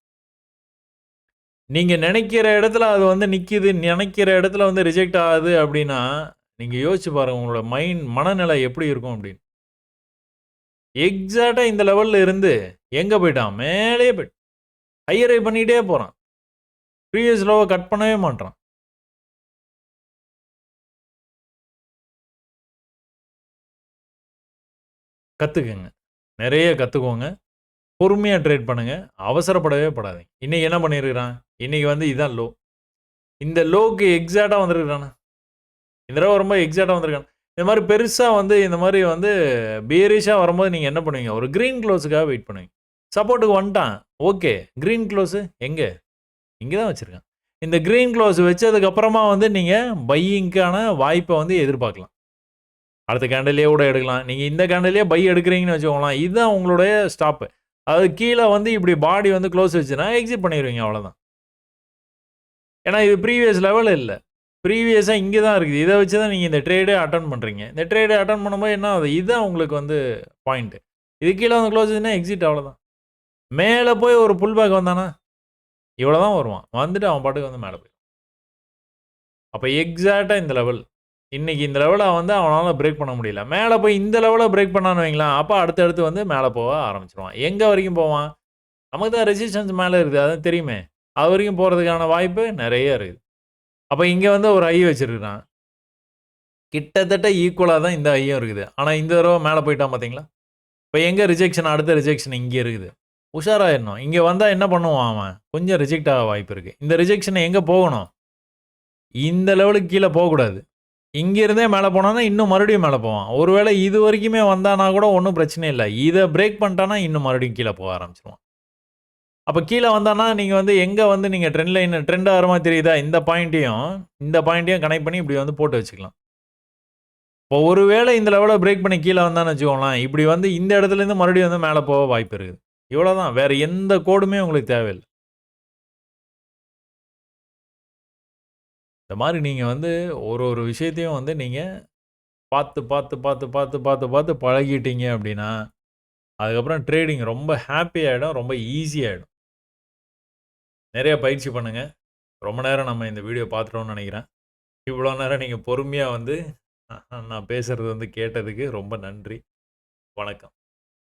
நீங்க நெனைக்கிற இடத்துல அது வந்து நிக்கிது, நெனைக்கிற இடத்துல வந்து ரிஜெக்ட் ஆகுது அப்டின்னா, நீங்க யோசிச்சு பாருங்க உங்களோட மனநிலை எப்படி இருக்கும் அப்டின்னு. எக்ஸாக்ட்டா இந்த லெவல்ல இருந்து எங்க போய்ட்டான்? மேலேயே போய்ட்டான். ஹையர் ஹை பண்ணிட்டே போறான். ப்ரீவியஸ் லோவ கட் பண்ணவே மாட்றான். கத்துக்கங்க. நெறைய கத்துக்கோங்க. பொறுமையா ட்ரேட் பண்ணுங்க. அவசரப்படவே படாதீங்க. இன்னைக்கு என்ன பண்ணியிருக்கிறான்? இன்னைக்கு வந்து இதான் லோ. இந்த லோக்கு எக்ஸாக்ட்டா வந்திருக்கிறானா? இந்த தடவ வரும்போது எக்ஸாக்ட்டா வந்திருக்கானா? இந்த மாரி பெருசா வந்து இந்த மாரி வந்து பியரிஷா வரும்போது நீங்க என்ன பண்ணுவீங்க? ஒரு கிரீன் க்ளோஸ்க்காக வெயிட் பண்ணுவீங்க. சப்போர்ட்க்கு வந்துட்டான். ஓகே. கிரீன் க்ளோஸ் எங்க? இங்க தான் வச்சிருக்கான். இந்த கிரீன் க்ளோஸ் வச்சதுக்கு அப்புறமா வந்து நீங்க பையிங்க்கான வாய்ப்ப வந்து எதிர்பார்க்கலாம். அடுத்த கேண்டில்லயே கூட எடுக்கலாம். நீங்க இந்த கேண்டில்லயே பை எடுக்கிறீங்கன்னு வச்சுக்கோங்களேன். இதுதான் உங்களுடைய ஸ்டாப். அதாவது கீழ வந்து இப்படி பாடி வந்து க்ளோஸ் வச்சுன்னா எக்ஸிட் பண்ணிருவீங்க அவ்வளோதான். ஏன்னா இது ப்ரீவியஸ் லெவல் இல்ல. ப்ரீவியஸா இங்க தான் இருக்குது. இத வச்சு தான் நீங்க இந்த ட்ரேடே அட்டெண்ட் பண்றீங்க. இந்த ட்ரேட அட்டெண்ட் பண்ணும்போது என்ன ஆகுது? இதுதான் உங்களுக்கு வந்து பாயிண்ட். இது கீழ வந்து க்ளோஸ் ஆச்சுன்னா எக்ஸிட் அவ்வளோதான். மேல போய் ஒரு புல் பேக் வந்தானா, இவ்வளோ தான் வருவான். வந்துட்டு அவன் பாட்டுக்கு வந்து மேல போயிருவான். அப்ப எக்ஸாக்ட்டா இந்த லெவல். இன்னைக்கு இந்த லெவல வந்து அவனால பிரேக் பண்ண முடியல. மேல போய் இந்த லெவல பிரேக் பண்ணான்னு வைங்களேன், அப்ப அடுத்து வந்து மேல போக ஆரம்பிச்சுருவான். எங்க வரைக்கும் போவான்? நமக்கு தான் ரெசிஸ்டன்ஸ் மேல இருக்குது. அதான் தெரியுமே. அது வரைக்கும் போறதுக்கான வாய்ப்பு நெறைய இருக்குது. அப்ப இங்க வந்து ஒரு ஐ வச்சிருக்கான். கிட்டத்தட்ட ஈக்குவலா தான் இந்த ஐயும் இருக்குது. ஆனா இந்த தடவ மேல போய்ட்டான் பார்த்தீங்களா? இப்ப எங்க ரிஜெக்ஷன் அடுத்த ரிஜெக்ஷன் இங்க இருக்குது. உஷாராயிரணும். இங்க வந்தா என்ன பண்ணுவான் அவன்? கொஞ்சம் ரிஜெக்ட் ஆக வாய்ப்பு இருக்கு. இந்த ரிஜெக்ஷன் எங்க போகணும்? இந்த லெவலுக்கு கீழ போகக்கூடாது. இங்க இருந்தே மேல போனான்னா, இன்னும் மறுபடியும் மேல போவான். ஒருவேளை இது வரைக்குமே வந்தானா கூட ஒண்ணும் பிரச்சனை இல்ல. இத பிரேக் பண்ணிட்டான்னா, இன்னும் மறுபடியும் கீழ போக ஆரம்பிச்சுருவான். அப்ப கீழ வந்தான்னா, நீங்க வந்து எங்க வந்து நீங்க ட்ரெண்ட் ஆகுற மாரி தெரியுதா? இந்த பாயிண்ட்டையும் கனெக்ட் பண்ணி இப்படி வந்து போட்டு வச்சுக்கலாம். இப்போ ஒருவேளை இந்த லெவல பிரேக் பண்ணி கீழ வந்தான்னு வச்சுக்கோங்களேன், இப்படி வந்து இந்த இடத்துலேருந்து மறுபடியும் வந்து மேல போக வாய்ப்பு இருக்குது. இவ்வளோதான். வேற எந்த கோடுமே உங்களுக்கு தேவையில்ல. இந்த மாரி நீங்க வந்து ஒரு ஒரு விஷயத்தையும் வந்து நீங்க பார்த்து, பார்த்து, பார்த்து, பார்த்து, பார்த்து, பார்த்து பழகிட்டீங்க அப்டின்னா, அதுக்கப்புறம் ட்ரேடிங் ரொம்ப ஹேப்பி ஆயிடும். ரொம்ப ஈஸி ஆயிடும். நெறைய பயிற்சி பண்ணுங்க. ரொம்ப நேரம் நம்ம இந்த வீடியோ பார்த்துட்டோம்னு நெனைக்கிறேன். இவ்வளோ நேரம் நீங்க பொறுமையா வந்து நான் பேசுறது வந்து கேட்டதுக்கு ரொம்ப நன்றி. வணக்கம்.